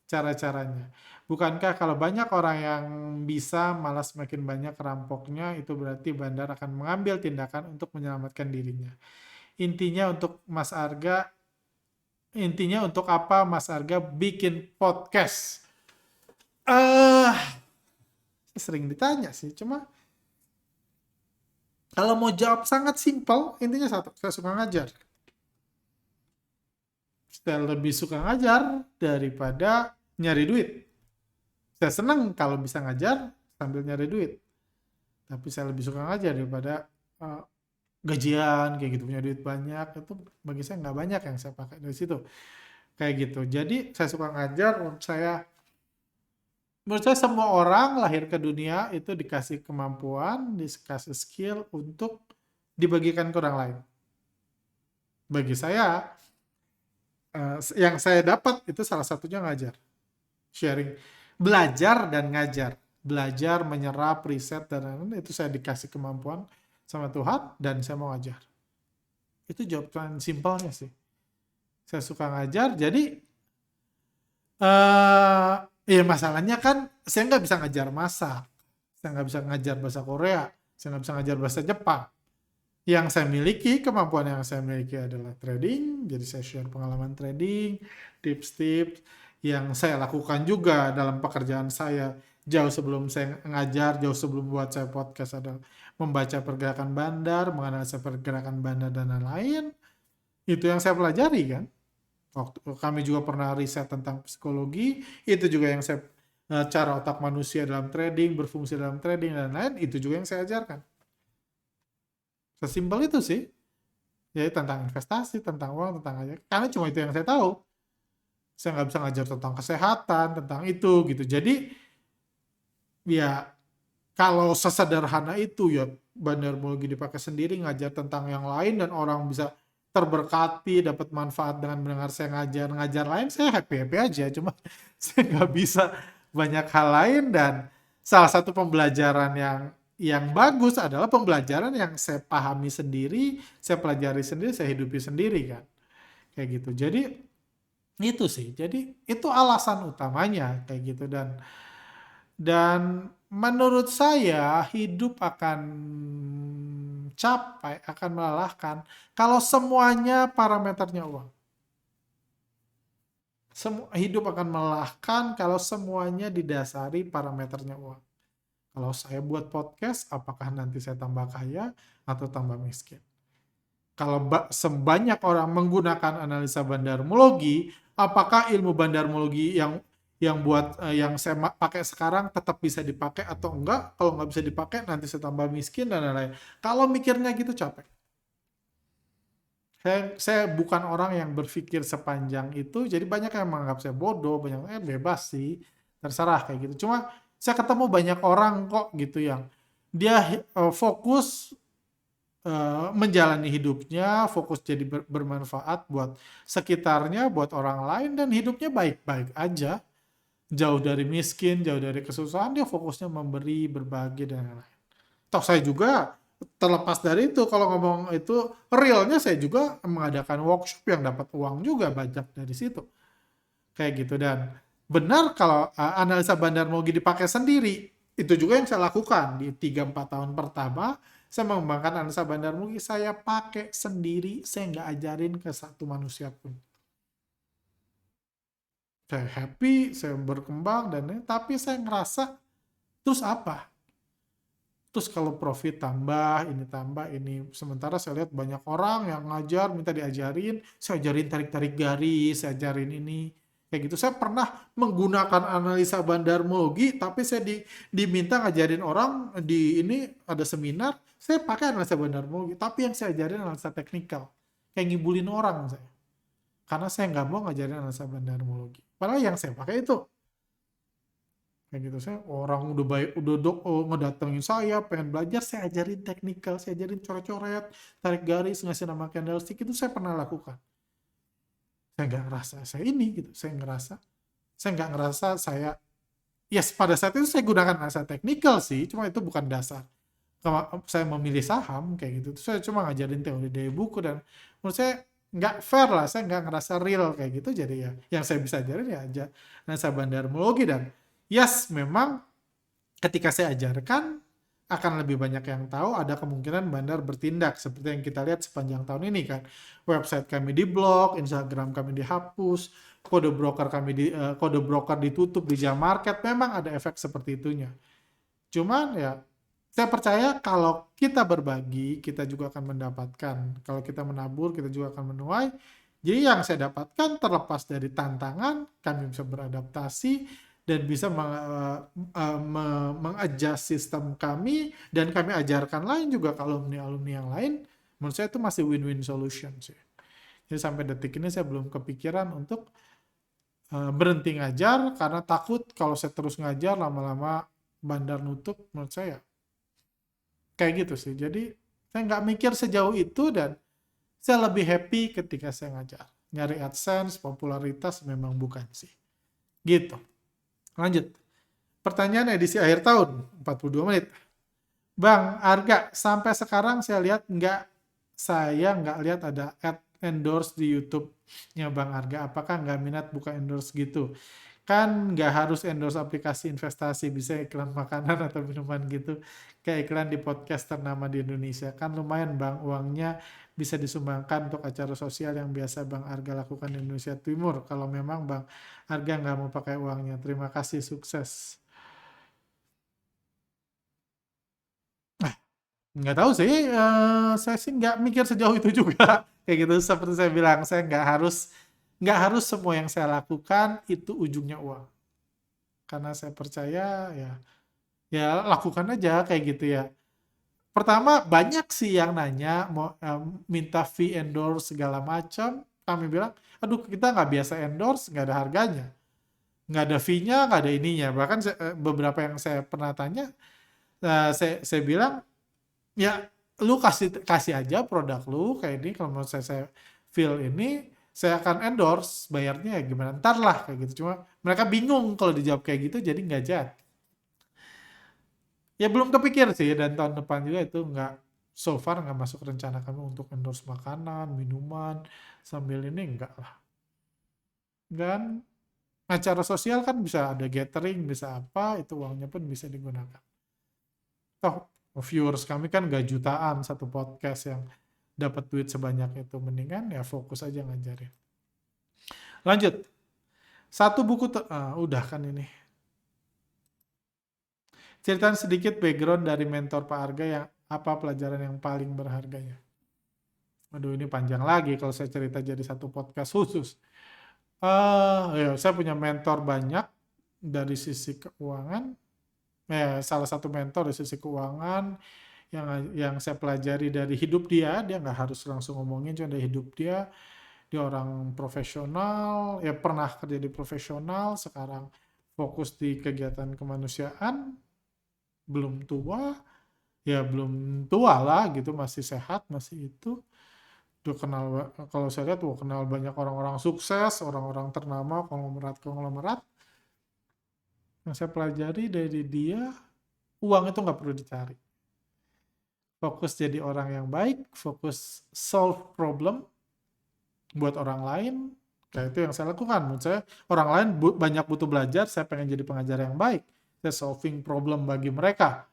cara-caranya? Bukankah kalau banyak orang yang bisa, malah semakin banyak rampoknya, itu berarti bandar akan mengambil tindakan untuk menyelamatkan dirinya. Intinya untuk apa Mas Arga bikin podcast? Eh, sering ditanya sih, cuma kalau mau jawab sangat simpel, intinya satu, saya suka ngajar. Saya lebih suka ngajar daripada nyari duit. Saya senang kalau bisa ngajar sambil nyari duit. Tapi saya lebih suka ngajar daripada uh, gajian kayak gitu, punya duit banyak. Itu bagi saya nggak banyak yang saya pakai dari situ. Kayak gitu. Jadi saya suka ngajar, menurut saya semua orang lahir ke dunia itu dikasih kemampuan, dikasih skill untuk dibagikan ke orang lain. Bagi saya, yang saya dapat itu salah satunya ngajar. Sharing. Belajar dan ngajar. Belajar, menyerap, riset, dan lain-lain. Itu saya dikasih kemampuan sama Tuhan dan saya mau ngajar. Itu jawaban simpelnya sih. Saya suka ngajar, jadi ya masalahnya kan saya nggak bisa ngajar masak. Saya nggak bisa ngajar bahasa Korea. Saya nggak bisa ngajar bahasa Jepang. Yang saya miliki, kemampuan yang saya miliki adalah trading. Jadi saya share pengalaman trading, tips-tips yang saya lakukan juga dalam pekerjaan saya. Jauh sebelum saya ngajar, jauh sebelum buat saya podcast adalah membaca pergerakan bandar, menganalisa pergerakan bandar dan lain-lain. Itu yang saya pelajari kan. Waktu kami juga pernah riset tentang psikologi, itu juga yang saya cara otak manusia dalam trading, berfungsi dalam trading dan lain-lain, itu juga yang saya ajarkan. Sesimpel itu sih. Ya tentang investasi, tentang uang, tentang aja. Karena cuma itu yang saya tahu. Saya nggak bisa ngajar tentang kesehatan, tentang itu gitu. Jadi ya kalau sesederhana itu ya bandarmologi dipakai sendiri ngajar tentang yang lain dan orang bisa terberkati, dapat manfaat dengan mendengar saya ngajar lain, saya happy-happy aja. Cuma saya nggak bisa banyak hal lain dan salah satu pembelajaran yang bagus adalah pembelajaran yang saya pahami sendiri, saya pelajari sendiri, saya hidupi sendiri kan. Kayak gitu. Jadi itu sih. Jadi itu alasan utamanya kayak gitu dan menurut saya hidup akan capek, akan melelahkan kalau semuanya parameternya uang. Hidup akan melelahkan kalau semuanya didasari parameternya uang. Kalau saya buat podcast, apakah nanti saya tambah kaya atau tambah miskin? Kalau sebanyak orang menggunakan analisa bandarmologi, apakah ilmu bandarmologi yang saya pakai sekarang tetap bisa dipakai atau enggak? Kalau nggak bisa dipakai, nanti saya tambah miskin dan lain-lain. Kalau mikirnya gitu capek. Saya bukan orang yang berpikir sepanjang itu, jadi banyak yang menganggap saya bodoh, banyak yang bebas sih. terserah kayak gitu. Cuma saya ketemu banyak orang kok gitu yang dia fokus menjalani hidupnya, fokus jadi bermanfaat buat sekitarnya, buat orang lain, dan hidupnya baik-baik aja. Jauh dari miskin, jauh dari kesusahan, dia fokusnya memberi, berbagi, dan lain-lain. Toh saya juga terlepas dari itu, kalau ngomong itu realnya saya juga mengadakan workshop yang dapat uang juga banyak dari situ. Kayak gitu. Dan benar kalau analisa bandarmogi dipakai sendiri, itu juga yang saya lakukan di 3-4 tahun pertama. Saya mengembangkan analisa bandarmogi, saya pakai sendiri, saya nggak ajarin ke satu manusia pun. Saya happy, saya berkembang, tapi saya ngerasa, terus apa? Terus kalau profit tambah, ini. Sementara saya lihat banyak orang yang ngajar, minta diajarin, saya ajarin tarik-tarik garis, saya ajarin ini. Kayak gitu. Saya pernah menggunakan analisa bandarmogi, tapi saya diminta ngajarin orang di ini, ada seminar, saya pakai analisa bandarmogi, tapi yang saya ajarin analisa teknikal. Kayak ngibulin orang saya. Karena saya nggak mau ngajarin analisa bandarmogi. Padahal yang saya pakai itu kayak gitu. Saya orang udah baik, udah ngedatengin saya pengen belajar, saya ajarin teknikal, saya ajarin coret-coret, tarik garis, ngasih nama candlestick, itu saya pernah lakukan. Saya nggak ngerasa saya ini gitu, saya nggak ngerasa saya, yes, pada saat itu saya gunakan bahasa teknikal sih, cuma itu bukan dasar saya memilih saham kayak gitu. Saya cuma ngajarin teori dari buku, dan menurut saya nggak fair lah, saya nggak ngerasa real kayak gitu. Jadi ya yang saya bisa ajarin ya aja analisa bandarmologi. Dan yes, memang ketika saya ajarkan akan lebih banyak yang tahu, ada kemungkinan bandar bertindak seperti yang kita lihat sepanjang tahun ini kan. Website kami diblok, Instagram kami dihapus, kode broker ditutup di jam market. Memang ada efek seperti itunya. Cuman ya saya percaya kalau kita berbagi, kita juga akan mendapatkan. Kalau kita menabur, kita juga akan menuai. Jadi yang saya dapatkan terlepas dari tantangan, kami bisa beradaptasi dan bisa mengadjust sistem kami, dan kami ajarkan lain juga ke alumni-alumni yang lain. Menurut saya itu masih win-win solution sih. Jadi sampai detik ini saya belum kepikiran untuk berhenti ngajar, karena takut kalau saya terus ngajar lama-lama bandar nutup. Menurut saya kayak gitu sih. Jadi saya nggak mikir sejauh itu, dan saya lebih happy ketika saya ngajar. Nyari AdSense, popularitas memang bukan sih. Gitu. Lanjut. Pertanyaan edisi akhir tahun, 42 menit. Bang Arga, sampai sekarang saya nggak lihat ada ad endorse di YouTube-nya Bang Arga. Apakah nggak minat buka endorse gitu? Kan nggak harus endorse aplikasi investasi, bisa iklan makanan atau minuman gitu, kayak iklan di podcast ternama di Indonesia. Kan lumayan Bang, uangnya bisa disumbangkan untuk acara sosial yang biasa Bang Arga lakukan di Indonesia Timur. Kalau memang Bang Arga nggak mau pakai uangnya, terima kasih, sukses. Nggak tahu sih, saya sih nggak mikir sejauh itu juga. Kayak gitu, seperti saya bilang, saya nggak harus semua yang saya lakukan itu ujungnya uang. Karena saya percaya ya lakukan aja kayak gitu ya. Pertama, banyak sih yang nanya mau minta fee endorse segala macam. Kami bilang, aduh kita nggak biasa endorse, nggak ada harganya, nggak ada fee-nya, nggak ada ininya. Bahkan beberapa yang saya pernah tanya, saya bilang, ya lu kasih kasih aja produk lu kayak ini, kalau menurut saya feel ini, saya akan endorse, bayarnya ya gimana ntar lah kayak gitu. Cuma mereka bingung kalau dijawab kayak gitu, jadi nggak jadi. Ya belum kepikir sih, dan tahun depan juga itu nggak, so far nggak masuk rencana kami untuk endorse makanan, minuman, sambil ini enggak lah. Dan acara sosial kan bisa ada catering, bisa apa, itu uangnya pun bisa digunakan. Toh viewers kami kan nggak jutaan satu podcast yang dapat duit sebanyak itu. Mendingan ya fokus aja ngajarin. Lanjut. Satu buku, udah kan ini. Ceritain sedikit background dari mentor Pak Arga, yang apa pelajaran yang paling berharganya. Aduh, ini panjang lagi kalau saya cerita jadi satu podcast khusus. Ya, saya punya mentor banyak dari sisi keuangan. Salah satu mentor dari sisi keuangan yang saya pelajari dari hidup dia nggak harus langsung ngomongin, cuma dari hidup dia orang profesional, ya pernah kerja di profesional, sekarang fokus di kegiatan kemanusiaan, belum tua, ya belum tua lah gitu, masih sehat, masih itu. Udah kenal, kalau saya lihat, kenal banyak orang-orang sukses, orang-orang ternama, konglomerat. Yang saya pelajari dari dia, uang itu nggak perlu dicari. Fokus jadi orang yang baik, fokus solve problem buat orang lain. Kayak itu yang saya lakukan. Menurut saya, orang lain banyak butuh belajar, saya pengen jadi pengajar yang baik. Saya solving problem bagi mereka.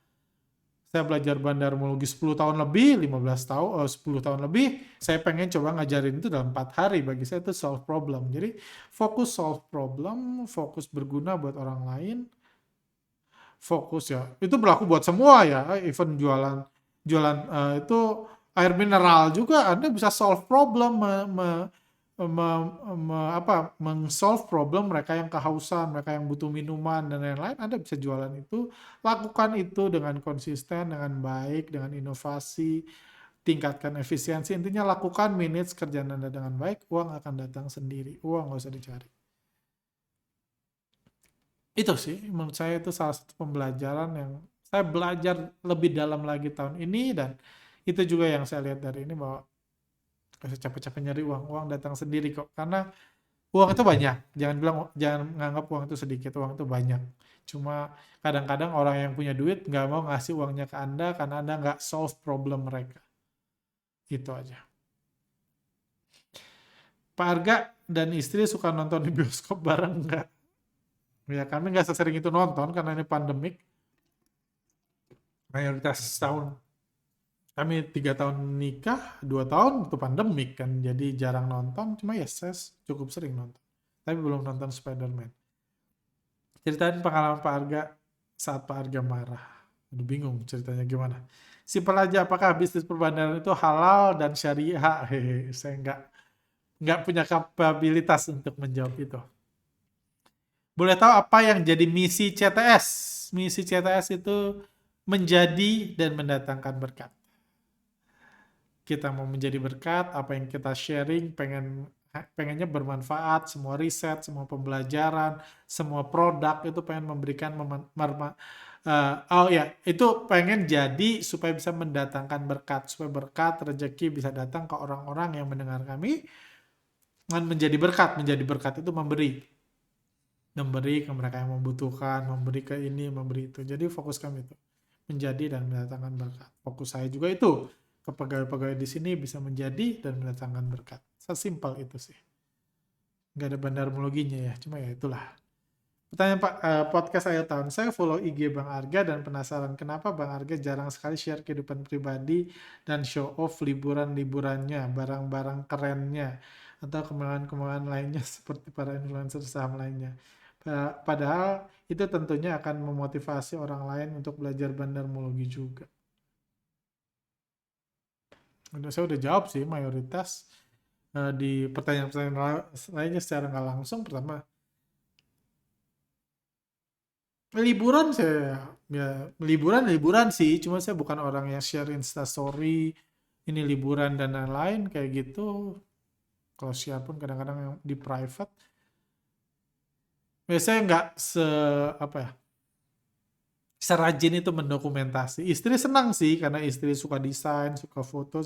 Saya belajar bandarmologi 10 tahun lebih, 15 tahun, 10 tahun lebih, saya pengen coba ngajarin itu dalam 4 hari. Bagi saya itu solve problem. Jadi fokus solve problem, fokus berguna buat orang lain, fokus ya. Itu berlaku buat semua ya, even jualan jualan itu air mineral juga Anda bisa solve problem, solve problem mereka yang kehausan, mereka yang butuh minuman dan lain-lain. Anda bisa jualan itu, lakukan itu dengan konsisten, dengan baik, dengan inovasi, tingkatkan efisiensi. Intinya lakukan manage kerjaan Anda dengan baik, uang akan datang sendiri, uang nggak usah dicari. Itu sih, menurut saya itu salah satu pembelajaran yang saya belajar lebih dalam lagi tahun ini, dan itu juga yang saya lihat dari ini, bahwa capek-capek nyari uang, uang datang sendiri kok. Karena uang itu banyak, jangan nganggap uang itu sedikit, uang itu banyak. Cuma kadang-kadang orang yang punya duit nggak mau ngasih uangnya ke Anda karena Anda nggak solve problem mereka. Itu aja. Pak Arga dan istri suka nonton di bioskop bareng nggak? Ya kami nggak sesering itu nonton karena ini pandemik. Mayoritas tahun kami 3 tahun nikah, 2 tahun itu pandemik kan, jadi jarang nonton. Cuma ya saya cukup sering nonton, tapi belum nonton Spider-Man. Ceritain pengalaman Pak Arga saat Pak Arga marah. Aduh, bingung ceritanya gimana. Simpel aja, apakah bisnis perbandaran itu halal dan syariah? Hehe, saya nggak punya kapabilitas untuk menjawab itu. Boleh tahu apa yang jadi misi CTS? Misi CTS itu menjadi dan mendatangkan berkat. Kita mau menjadi berkat, apa yang kita sharing, pengennya bermanfaat, semua riset, semua pembelajaran, semua produk itu pengen memberikan itu pengen jadi supaya bisa mendatangkan berkat, supaya berkat, rezeki bisa datang ke orang-orang yang mendengar kami. Dan menjadi berkat itu memberi ke mereka yang membutuhkan, memberi ke ini, memberi itu. Jadi fokus kami itu menjadi dan mendatangkan berkat. Fokus saya juga itu ke pegawai-pegawai di sini bisa menjadi dan mendatangkan berkat. Sesimpel itu sih. Nggak ada bandarmologinya ya, cuma ya itulah. Pertanyaan Pak, podcast akhir tahun. Saya follow IG Bang Arga dan penasaran kenapa Bang Arga jarang sekali share kehidupan pribadi dan show off liburan-liburannya, barang-barang kerennya, atau kemauan-kemauan lainnya seperti para influencer saham lainnya. Padahal itu tentunya akan memotivasi orang lain untuk belajar bandarmologi juga. Saya udah jawab sih mayoritas di pertanyaan-pertanyaan lainnya secara nggak langsung. Pertama, liburan liburan sih, cuma saya bukan orang yang share instastory ini liburan dan lain-lain kayak gitu. Kalau share pun kadang-kadang yang di private. Biasanya nggak serajin itu mendokumentasi. Istri senang sih karena istri suka desain, suka foto,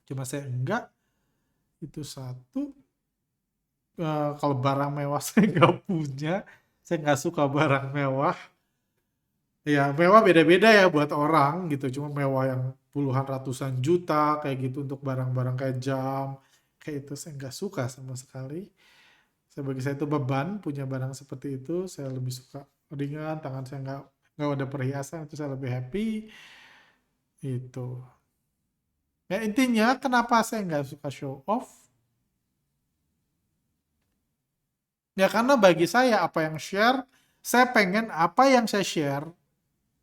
cuma saya enggak. Itu satu. Kalau barang mewah saya nggak punya, saya nggak suka barang mewah. Ya mewah beda-beda ya buat orang gitu, cuma mewah yang puluhan ratusan juta kayak gitu untuk barang-barang kayak jam, kayak itu saya nggak suka sama sekali. Bagi saya itu beban punya barang seperti itu. Saya lebih suka ringan, tangan saya nggak ada perhiasan, itu saya lebih happy. Itu. Ya intinya kenapa saya nggak suka show off? Ya karena bagi saya apa yang share, saya pengen apa yang saya share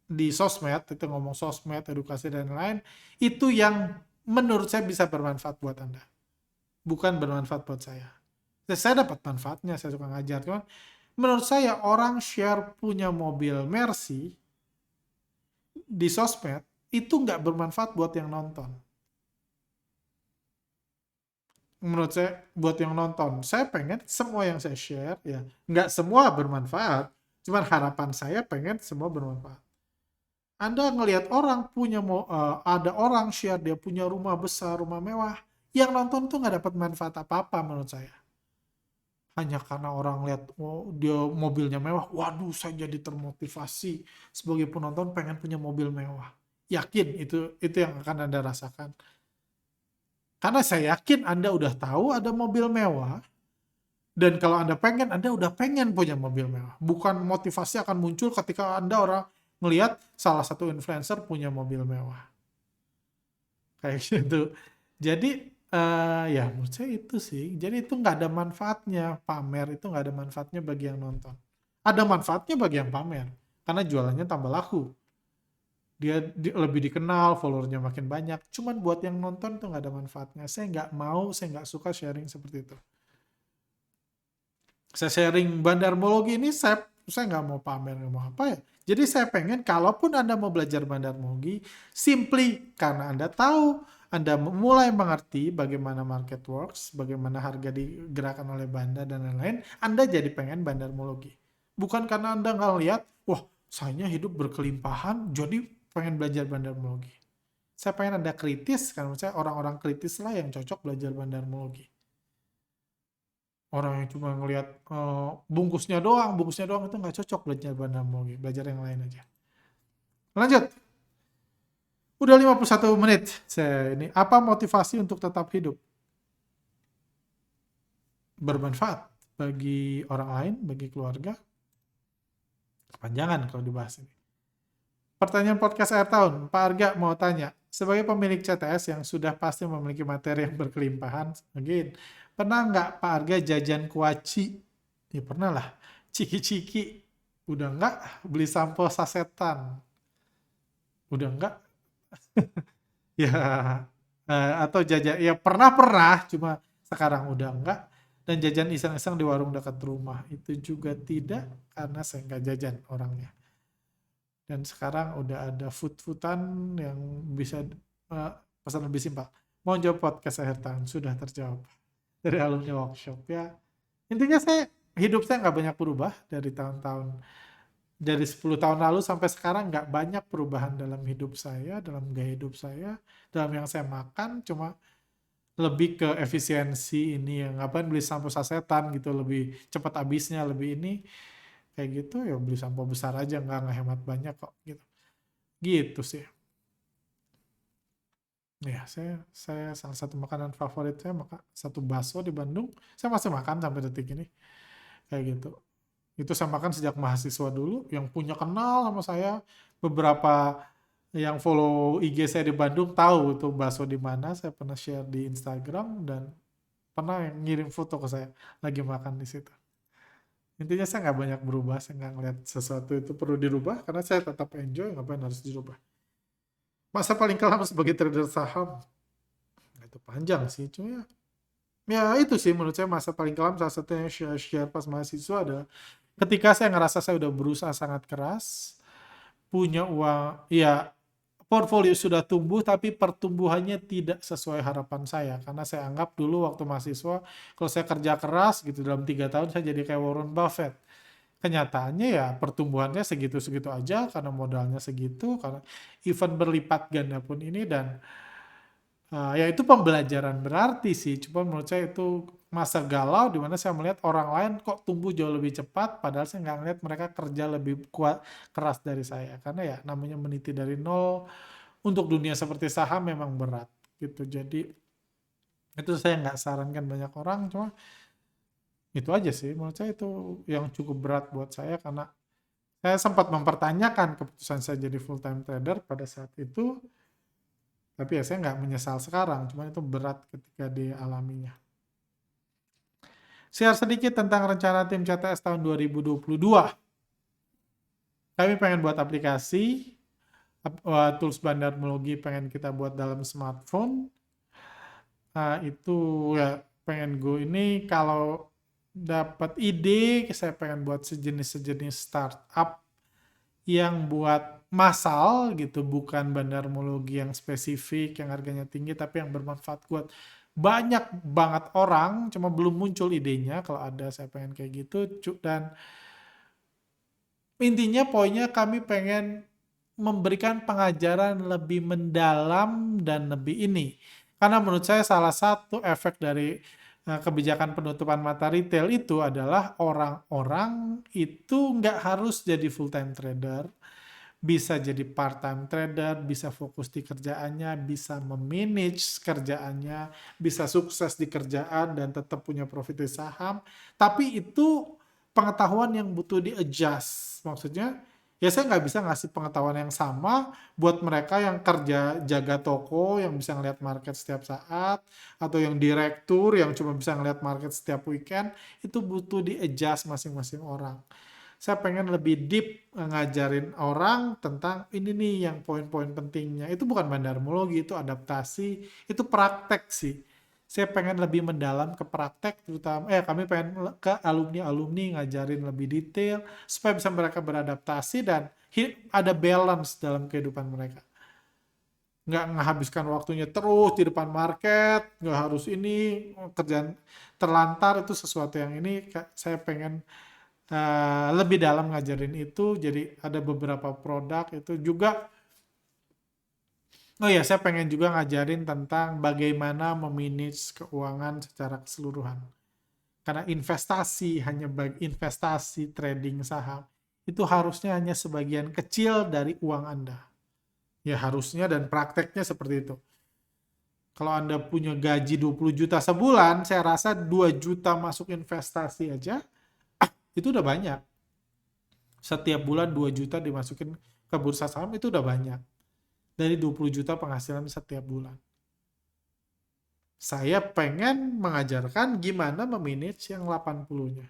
di sosmed, itu ngomong sosmed, edukasi dan lain, itu yang menurut saya bisa bermanfaat buat Anda. Bukan bermanfaat buat saya. Saya dapat manfaatnya, saya suka ngajar. Cuman menurut saya orang share punya mobil Mercy di sosmed, itu nggak bermanfaat buat yang nonton. menurut saya buat yang nonton, saya pengen semua yang saya share ya, nggak semua bermanfaat, cuman harapan saya pengen semua bermanfaat. Anda ngelihat orang punya ada orang share dia punya rumah besar, rumah mewah, yang nonton tuh nggak dapat manfaat apa-apa menurut saya. Hanya karena orang lihat oh, dia mobilnya mewah, waduh saya jadi termotivasi sebagai penonton pengen punya mobil mewah. Yakin itu yang akan Anda rasakan. Karena saya yakin Anda udah tahu ada mobil mewah, dan kalau Anda pengen, Anda udah pengen punya mobil mewah. Bukan motivasi akan muncul ketika Anda orang melihat salah satu influencer punya mobil mewah. Kayak gitu. Jadi, ya menurut saya itu sih. Jadi itu nggak ada manfaatnya. Pamer itu nggak ada manfaatnya bagi yang nonton. Ada manfaatnya bagi yang pamer. Karena jualannya tambah laku. Dia lebih dikenal, followernya makin banyak. Cuman buat yang nonton tuh nggak ada manfaatnya. Saya nggak suka sharing seperti itu. Saya sharing bandarmologi ini saya nggak mau pamer, nggak mau apa ya. Jadi saya pengen kalaupun Anda mau belajar bandarmologi, simply karena Anda tahu, Anda mulai mengerti bagaimana market works, bagaimana harga digerakkan oleh bandar dan lain-lain, Anda jadi pengen bandarmologi. Bukan karena Anda nggak lihat, wah saya hidup berkelimpahan, jadi pengen belajar bandarmologi. Saya pengen Anda kritis, karena saya orang-orang kritis lah yang cocok belajar bandarmologi. Orang yang cuma ngelihat bungkusnya doang itu nggak cocok belajar bandarmologi, belajar yang lain aja. Lanjut, udah 51 menit. Saya ini apa motivasi untuk tetap hidup? Bermanfaat bagi orang lain, bagi keluarga. Kepanjangan kalau dibahas ini. Pertanyaan podcast akhir tahun, Pak Arga mau tanya, sebagai pemilik CTS yang sudah pasti memiliki materi yang berkelimpahan, again, pernah nggak Pak Arga jajan kuaci? Ya pernah lah. Ciki-ciki, udah nggak. Beli sampo sasetan, udah nggak. Ya, atau jajan, ya pernah, cuma sekarang udah nggak. Dan jajan iseng-iseng di warung dekat rumah, itu juga tidak, karena saya nggak jajan orangnya. Dan sekarang udah ada food-foodan yang bisa pesan lebih simpel. Mau jawab podcast akhir tahun, sudah terjawab. Dari alumni workshop ya. Intinya hidup saya nggak banyak berubah dari tahun-tahun. Dari 10 tahun lalu sampai sekarang nggak banyak perubahan dalam hidup saya, dalam gaya hidup saya, dalam yang saya makan, cuma lebih ke efisiensi ini yang ngapain beli sampo sasetan gitu, lebih cepat habisnya, lebih ini kayak gitu ya beli sampo besar aja nggak ngehemat banyak kok gitu. Gitu sih. Ya, saya salah satu makanan favorit saya satu bakso di Bandung. Saya masih makan sampai detik ini. Kayak gitu. Itu saya makan sejak mahasiswa dulu. Yang punya kenal sama saya, beberapa yang follow IG saya di Bandung tahu itu bakso di mana. Saya pernah share di Instagram dan pernah yang ngirim foto ke saya lagi makan di situ. Intinya saya nggak banyak berubah. Saya nggak ngeliat sesuatu itu perlu dirubah karena saya tetap enjoy. Ngapain harus dirubah? Masa paling kelam sebagai trader saham itu panjang sih, cuma ya itu sih menurut saya masa paling kelam salah satunya share pas mahasiswa adalah ketika saya ngerasa saya udah berusaha sangat keras, punya uang, ya portfolio sudah tumbuh tapi pertumbuhannya tidak sesuai harapan saya karena saya anggap dulu waktu mahasiswa kalau saya kerja keras gitu dalam 3 tahun saya jadi kayak Warren Buffett. Kenyataannya ya pertumbuhannya segitu-segitu aja karena modalnya segitu, karena event berlipat ganda pun ini, dan ya itu pembelajaran berarti sih. Cuma menurut saya itu masa galau di mana saya melihat orang lain kok tumbuh jauh lebih cepat, padahal saya nggak ngeliat mereka kerja lebih kuat keras dari saya. Karena ya namanya meniti dari nol untuk dunia seperti saham memang berat gitu. Jadi itu saya nggak sarankan banyak orang, cuma itu aja sih. Menurut saya itu yang cukup berat buat saya karena saya sempat mempertanyakan keputusan saya jadi full time trader pada saat itu. Tapi ya saya nggak menyesal sekarang, cuma itu berat ketika dialaminya. Share sedikit tentang rencana tim CTS tahun 2022. Kami pengen buat aplikasi, tools bandarmologi pengen kita buat dalam smartphone. Itu ya pengen go ini kalau dapat ide, saya pengen buat sejenis startup yang buat massal gitu, bukan bandarmologi yang spesifik, yang harganya tinggi, tapi yang bermanfaat buat banyak banget orang, cuma belum muncul idenya. Kalau ada saya pengen kayak gitu. Dan intinya poinnya kami pengen memberikan pengajaran lebih mendalam dan lebih ini. Karena menurut saya salah satu efek dari kebijakan penutupan mata retail itu adalah orang-orang itu nggak harus jadi full time trader, bisa jadi part-time trader, bisa fokus di kerjaannya, bisa memanage kerjaannya, bisa sukses di kerjaan dan tetap punya profit di saham. Tapi itu pengetahuan yang butuh di-adjust. Maksudnya, ya saya nggak bisa ngasih pengetahuan yang sama buat mereka yang kerja jaga toko, yang bisa ngeliat market setiap saat, atau yang direktur, yang cuma bisa ngeliat market setiap weekend, itu butuh di-adjust masing-masing orang. Saya pengen lebih deep ngajarin orang tentang ini nih yang poin-poin pentingnya. Itu bukan bandarmologi, itu adaptasi, itu praktek sih. Saya pengen lebih mendalam ke praktek, terutama kami pengen ke alumni-alumni ngajarin lebih detail supaya bisa mereka beradaptasi dan ada balance dalam kehidupan mereka. Nggak menghabiskan waktunya terus di depan market, nggak harus ini kerjaan terlantar. Itu sesuatu yang ini saya pengen lebih dalam ngajarin itu. Jadi ada beberapa produk itu juga. Oh ya, saya pengen juga ngajarin tentang bagaimana memanage keuangan secara keseluruhan. Karena investasi hanya investasi trading saham itu harusnya hanya sebagian kecil dari uang Anda. Ya harusnya, dan prakteknya seperti itu. Kalau Anda punya gaji 20 juta sebulan, saya rasa 2 juta masuk investasi aja itu udah banyak. Setiap bulan 2 juta dimasukin ke bursa saham itu udah banyak. Dari 20 juta penghasilan setiap bulan. Saya pengen mengajarkan gimana memanage yang 80-nya.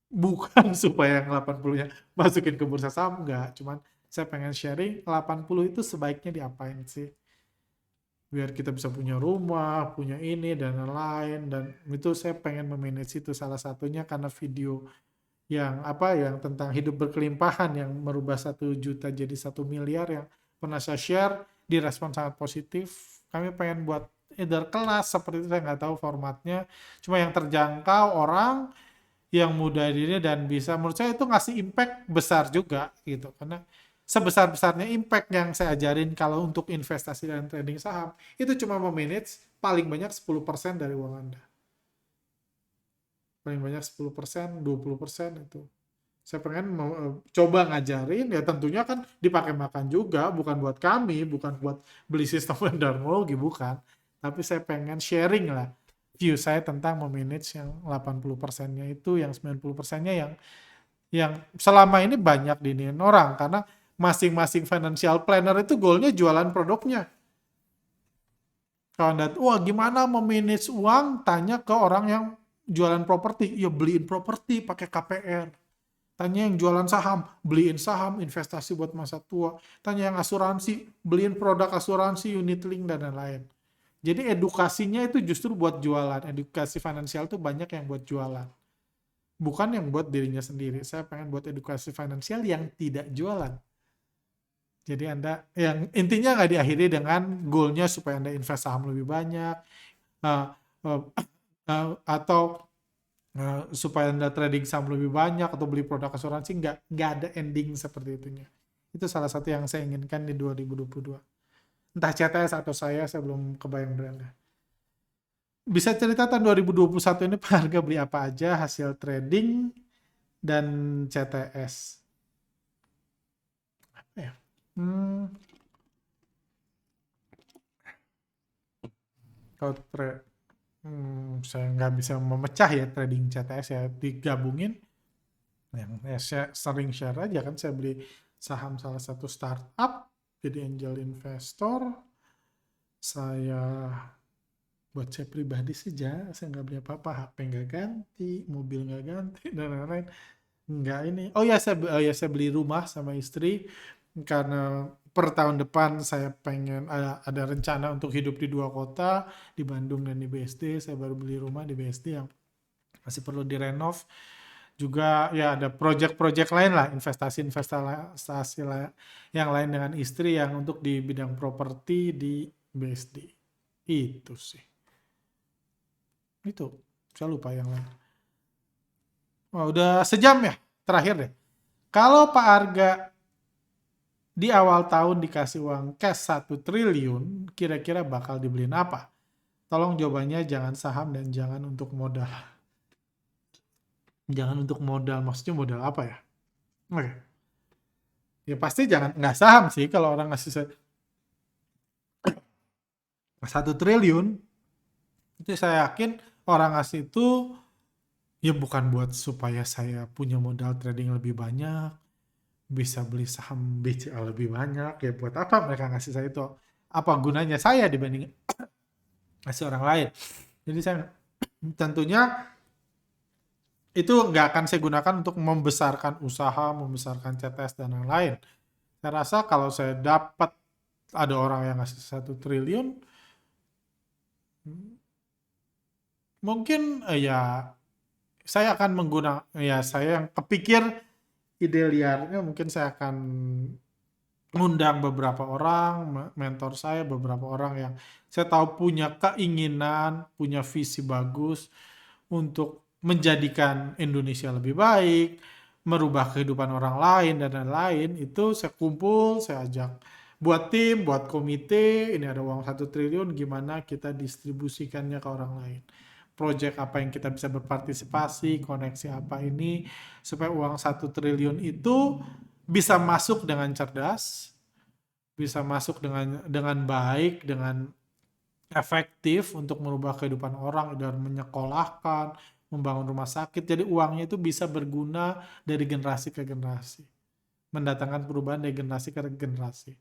Bukan supaya yang 80-nya masukin ke bursa saham, enggak. Cuman saya pengen sharing 80 itu sebaiknya diapain sih. Biar kita bisa punya rumah, punya ini, dan lain-lain. Dan itu saya pengen memanage itu salah satunya karena video yang tentang hidup berkelimpahan yang merubah 1 juta jadi 1 miliar yang pernah saya share, direspon sangat positif. Kami pengen buat either kelas seperti itu, saya nggak tahu formatnya, cuma yang terjangkau orang yang mudah diri dan bisa, menurut saya itu ngasih impact besar juga gitu. Karena sebesar-besarnya impact yang saya ajarin kalau untuk investasi dan trading saham itu cuma memanage paling banyak 10% dari uang Anda. Paling banyak 10%, 20% itu. Saya pengen coba ngajarin, ya tentunya kan dipakai makan juga, bukan buat kami, bukan buat beli sistem bandarmologi, bukan. Tapi saya pengen sharing lah view saya tentang memanage yang 80%-nya itu, yang 90%-nya yang selama ini banyak diniin orang, karena masing-masing financial planner itu goalnya jualan produknya. Kalau Anda, wah gimana memanage uang, tanya ke orang yang jualan properti, ya beliin properti pakai KPR. Tanya yang jualan saham, beliin saham, investasi buat masa tua. Tanya yang asuransi, beliin produk asuransi, unit link, dan lain-lain. Jadi edukasinya itu justru buat jualan. Edukasi finansial itu banyak yang buat jualan. Bukan yang buat dirinya sendiri. Saya pengen buat edukasi finansial yang tidak jualan. Jadi Anda, yang intinya nggak diakhiri dengan goalnya supaya Anda invest saham lebih banyak, uh, uh, atau supaya Anda trading saham lebih banyak atau beli produk asuransi, nggak ada ending seperti itunya. Itu salah satu yang saya inginkan di 2022. Entah CTS atau saya belum kebayang brandnya. Bisa cerita tahun 2021 ini Pak Harga beli apa aja, hasil trading, dan CTS. Apa ya? Kalau saya nggak bisa memecah ya trading CTS ya, digabungin. Yang saya sering share aja kan, saya beli saham salah satu startup, jadi angel investor. Saya buat saya pribadi saja, saya nggak beli apa-apa, HP nggak ganti, mobil nggak ganti, dan lain-lain. Nggak ini. Oh ya, saya beli rumah sama istri karena per tahun depan saya pengen ada rencana untuk hidup di 2 kota, di Bandung dan di BSD. Saya baru beli rumah di BSD yang masih perlu direnov. Juga ya ada project-project lain lah, investasi yang lain dengan istri yang untuk di bidang properti di BSD. Itu sih. Itu, saya lupa yang lain. Oh, udah sejam ya? Terakhir deh. Kalau Pak Arga di awal tahun dikasih uang cash 1 triliun, kira-kira bakal dibeliin apa? Tolong jawabannya jangan saham dan jangan untuk modal. Jangan untuk modal, maksudnya modal apa ya? Oke. Ya pasti jangan, nggak saham sih kalau orang ngasih 1 triliun, itu saya yakin orang ngasih itu ya bukan buat supaya saya punya modal trading lebih banyak, bisa beli saham BCA lebih banyak, ya buat apa mereka ngasih saya itu? Apa gunanya saya dibanding ngasih orang lain? Jadi saya tentunya itu nggak akan saya gunakan untuk membesarkan usaha, membesarkan CTS dan lain-lain. Saya rasa kalau saya dapat ada orang yang ngasih 1 triliun, mungkin ya saya akan menggunakan, ya saya yang kepikir ide liarnya mungkin saya akan ngundang beberapa orang, mentor saya, beberapa orang yang saya tahu punya keinginan, punya visi bagus untuk menjadikan Indonesia lebih baik, merubah kehidupan orang lain dan lain-lain. Itu saya kumpul, saya ajak buat tim, buat komite, ini ada uang 1 triliun, gimana kita distribusikannya ke orang lain. Project apa yang kita bisa berpartisipasi, koneksi apa ini, supaya uang 1 triliun itu bisa masuk dengan cerdas, bisa masuk dengan baik, dengan efektif untuk merubah kehidupan orang dan menyekolahkan, membangun rumah sakit. Jadi uangnya itu bisa berguna dari generasi ke generasi. Mendatangkan perubahan dari generasi ke generasi.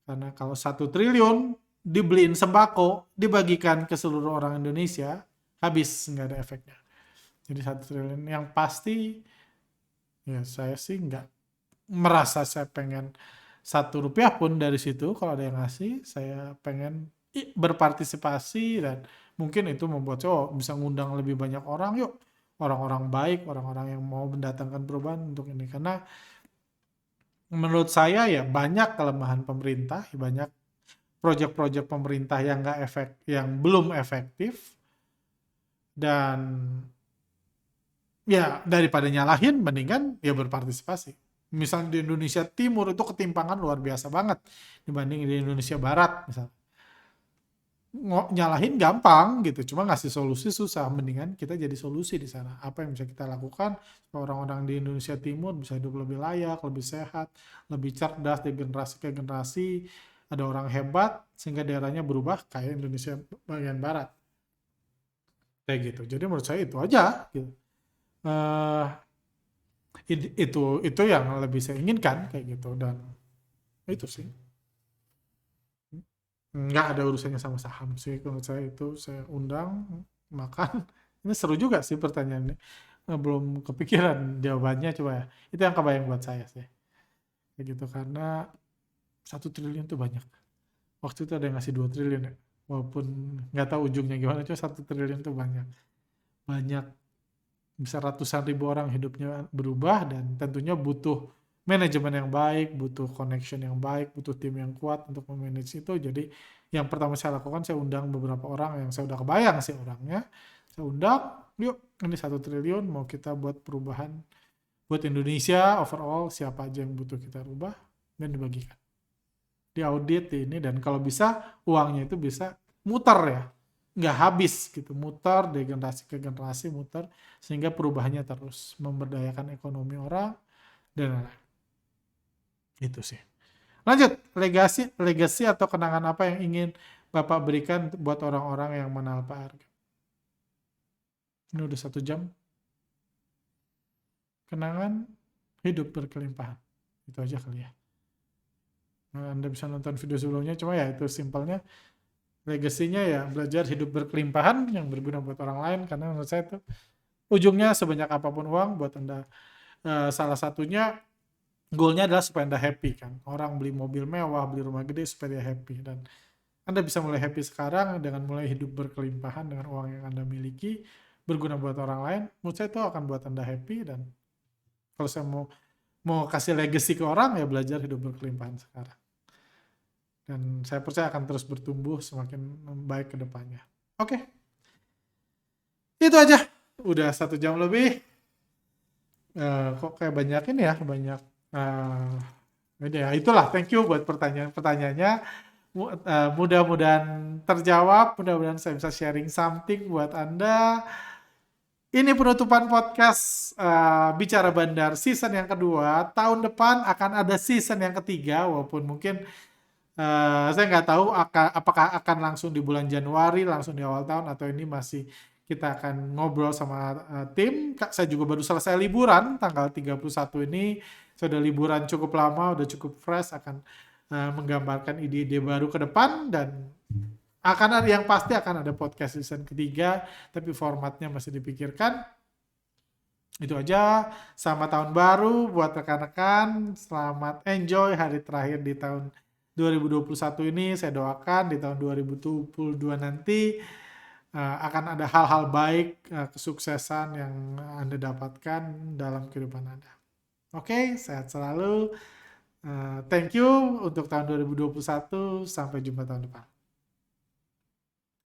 Karena kalau 1 triliun dibeliin sembako, dibagikan ke seluruh orang Indonesia, habis, nggak ada efeknya. Jadi 1 triliun yang pasti, ya saya sih nggak merasa saya pengen 1 rupiah pun dari situ. Kalau ada yang ngasih, saya pengen berpartisipasi dan mungkin itu membuat saya bisa ngundang lebih banyak orang, yuk orang-orang baik, orang-orang yang mau mendatangkan perubahan untuk ini. Karena menurut saya ya banyak kelemahan pemerintah, banyak proyek-proyek pemerintah yang nggak yang belum efektif, dan ya daripada nyalahin mendingan ya berpartisipasi. Misalnya di Indonesia Timur itu ketimpangan luar biasa banget dibanding di Indonesia Barat misalnya. Nyalahin gampang gitu, cuma ngasih solusi susah. Mendingan kita jadi solusi di sana. Apa yang bisa kita lakukan supaya orang-orang di Indonesia Timur bisa hidup lebih layak, lebih sehat, lebih cerdas dari generasi ke generasi. Ada orang hebat sehingga daerahnya berubah kayak Indonesia bagian Barat. Kayak gitu. Jadi menurut saya itu aja gitu. Uh, itu yang lebih saya inginkan kayak gitu, dan itu sih nggak ada urusannya sama saham sih menurut saya. Itu saya undang makan. Ini seru juga sih pertanyaannya. Belum kepikiran jawabannya, coba ya itu yang kebayang buat saya sih kayak gitu. Karena 1 triliun tuh banyak. Waktu itu ada yang ngasih 2 triliun ya, walaupun nggak tahu ujungnya gimana, cuma 1 triliun tuh banyak banyak. Bisa ratusan ribu orang hidupnya berubah, dan tentunya butuh manajemen yang baik, butuh connection yang baik, butuh tim yang kuat untuk memanage itu. Jadi yang pertama saya lakukan, saya undang beberapa orang yang saya udah kebayang sih orangnya. Saya undang, yuk ini 1 triliun mau kita buat perubahan buat Indonesia overall, siapa aja yang butuh kita rubah, dan dibagikan. Diaudit ini, dan kalau bisa uangnya itu bisa muter ya, nggak habis gitu, muter dari generasi ke generasi, muter sehingga perubahannya terus memberdayakan ekonomi orang dan lain-lain. Itu sih. Lanjut, legasi atau kenangan apa yang ingin Bapak berikan buat orang-orang yang mengenal Pak Arga? Ini udah 1 jam. Kenangan hidup berkelimpahan. Itu aja kali ya. Nah, Anda bisa nonton video sebelumnya, cuma ya itu simpelnya. Legasinya ya belajar hidup berkelimpahan yang berguna buat orang lain, karena menurut saya itu ujungnya sebanyak apapun uang buat Anda. Salah satunya goalnya adalah supaya Anda happy kan. Orang beli mobil mewah, beli rumah gede supaya dia happy, dan Anda bisa mulai happy sekarang dengan mulai hidup berkelimpahan dengan uang yang Anda miliki, berguna buat orang lain. Menurut saya itu akan buat Anda happy, dan kalau saya mau kasih legacy ke orang ya belajar hidup berkelimpahan sekarang. Dan saya percaya akan terus bertumbuh semakin baik ke depannya. Oke. Itu aja. Udah 1 jam lebih. Kok kayak banyak ini ya, banyak ini ya. Itulah, thank you buat pertanyaannya. Mudah-mudahan terjawab, mudah-mudahan saya bisa sharing something buat Anda. Ini penutupan podcast Bicara Bandar season yang kedua. Tahun depan akan ada season yang ketiga, walaupun mungkin saya nggak tahu apakah akan langsung di bulan Januari, langsung di awal tahun, atau ini masih kita akan ngobrol sama tim. Saya juga baru selesai liburan tanggal 31 ini. Sudah liburan cukup lama, udah cukup fresh, akan menggambarkan ide-ide baru ke depan, dan akan ada yang pasti akan ada podcast season ketiga, tapi formatnya masih dipikirkan. Itu aja. Selamat tahun baru buat rekan-rekan. Selamat enjoy hari terakhir di tahun 2021 ini. Saya doakan di tahun 2022 nanti akan ada hal-hal baik, kesuksesan yang Anda dapatkan dalam kehidupan Anda. Oke, sehat selalu. Thank you untuk tahun 2021. Sampai jumpa tahun depan.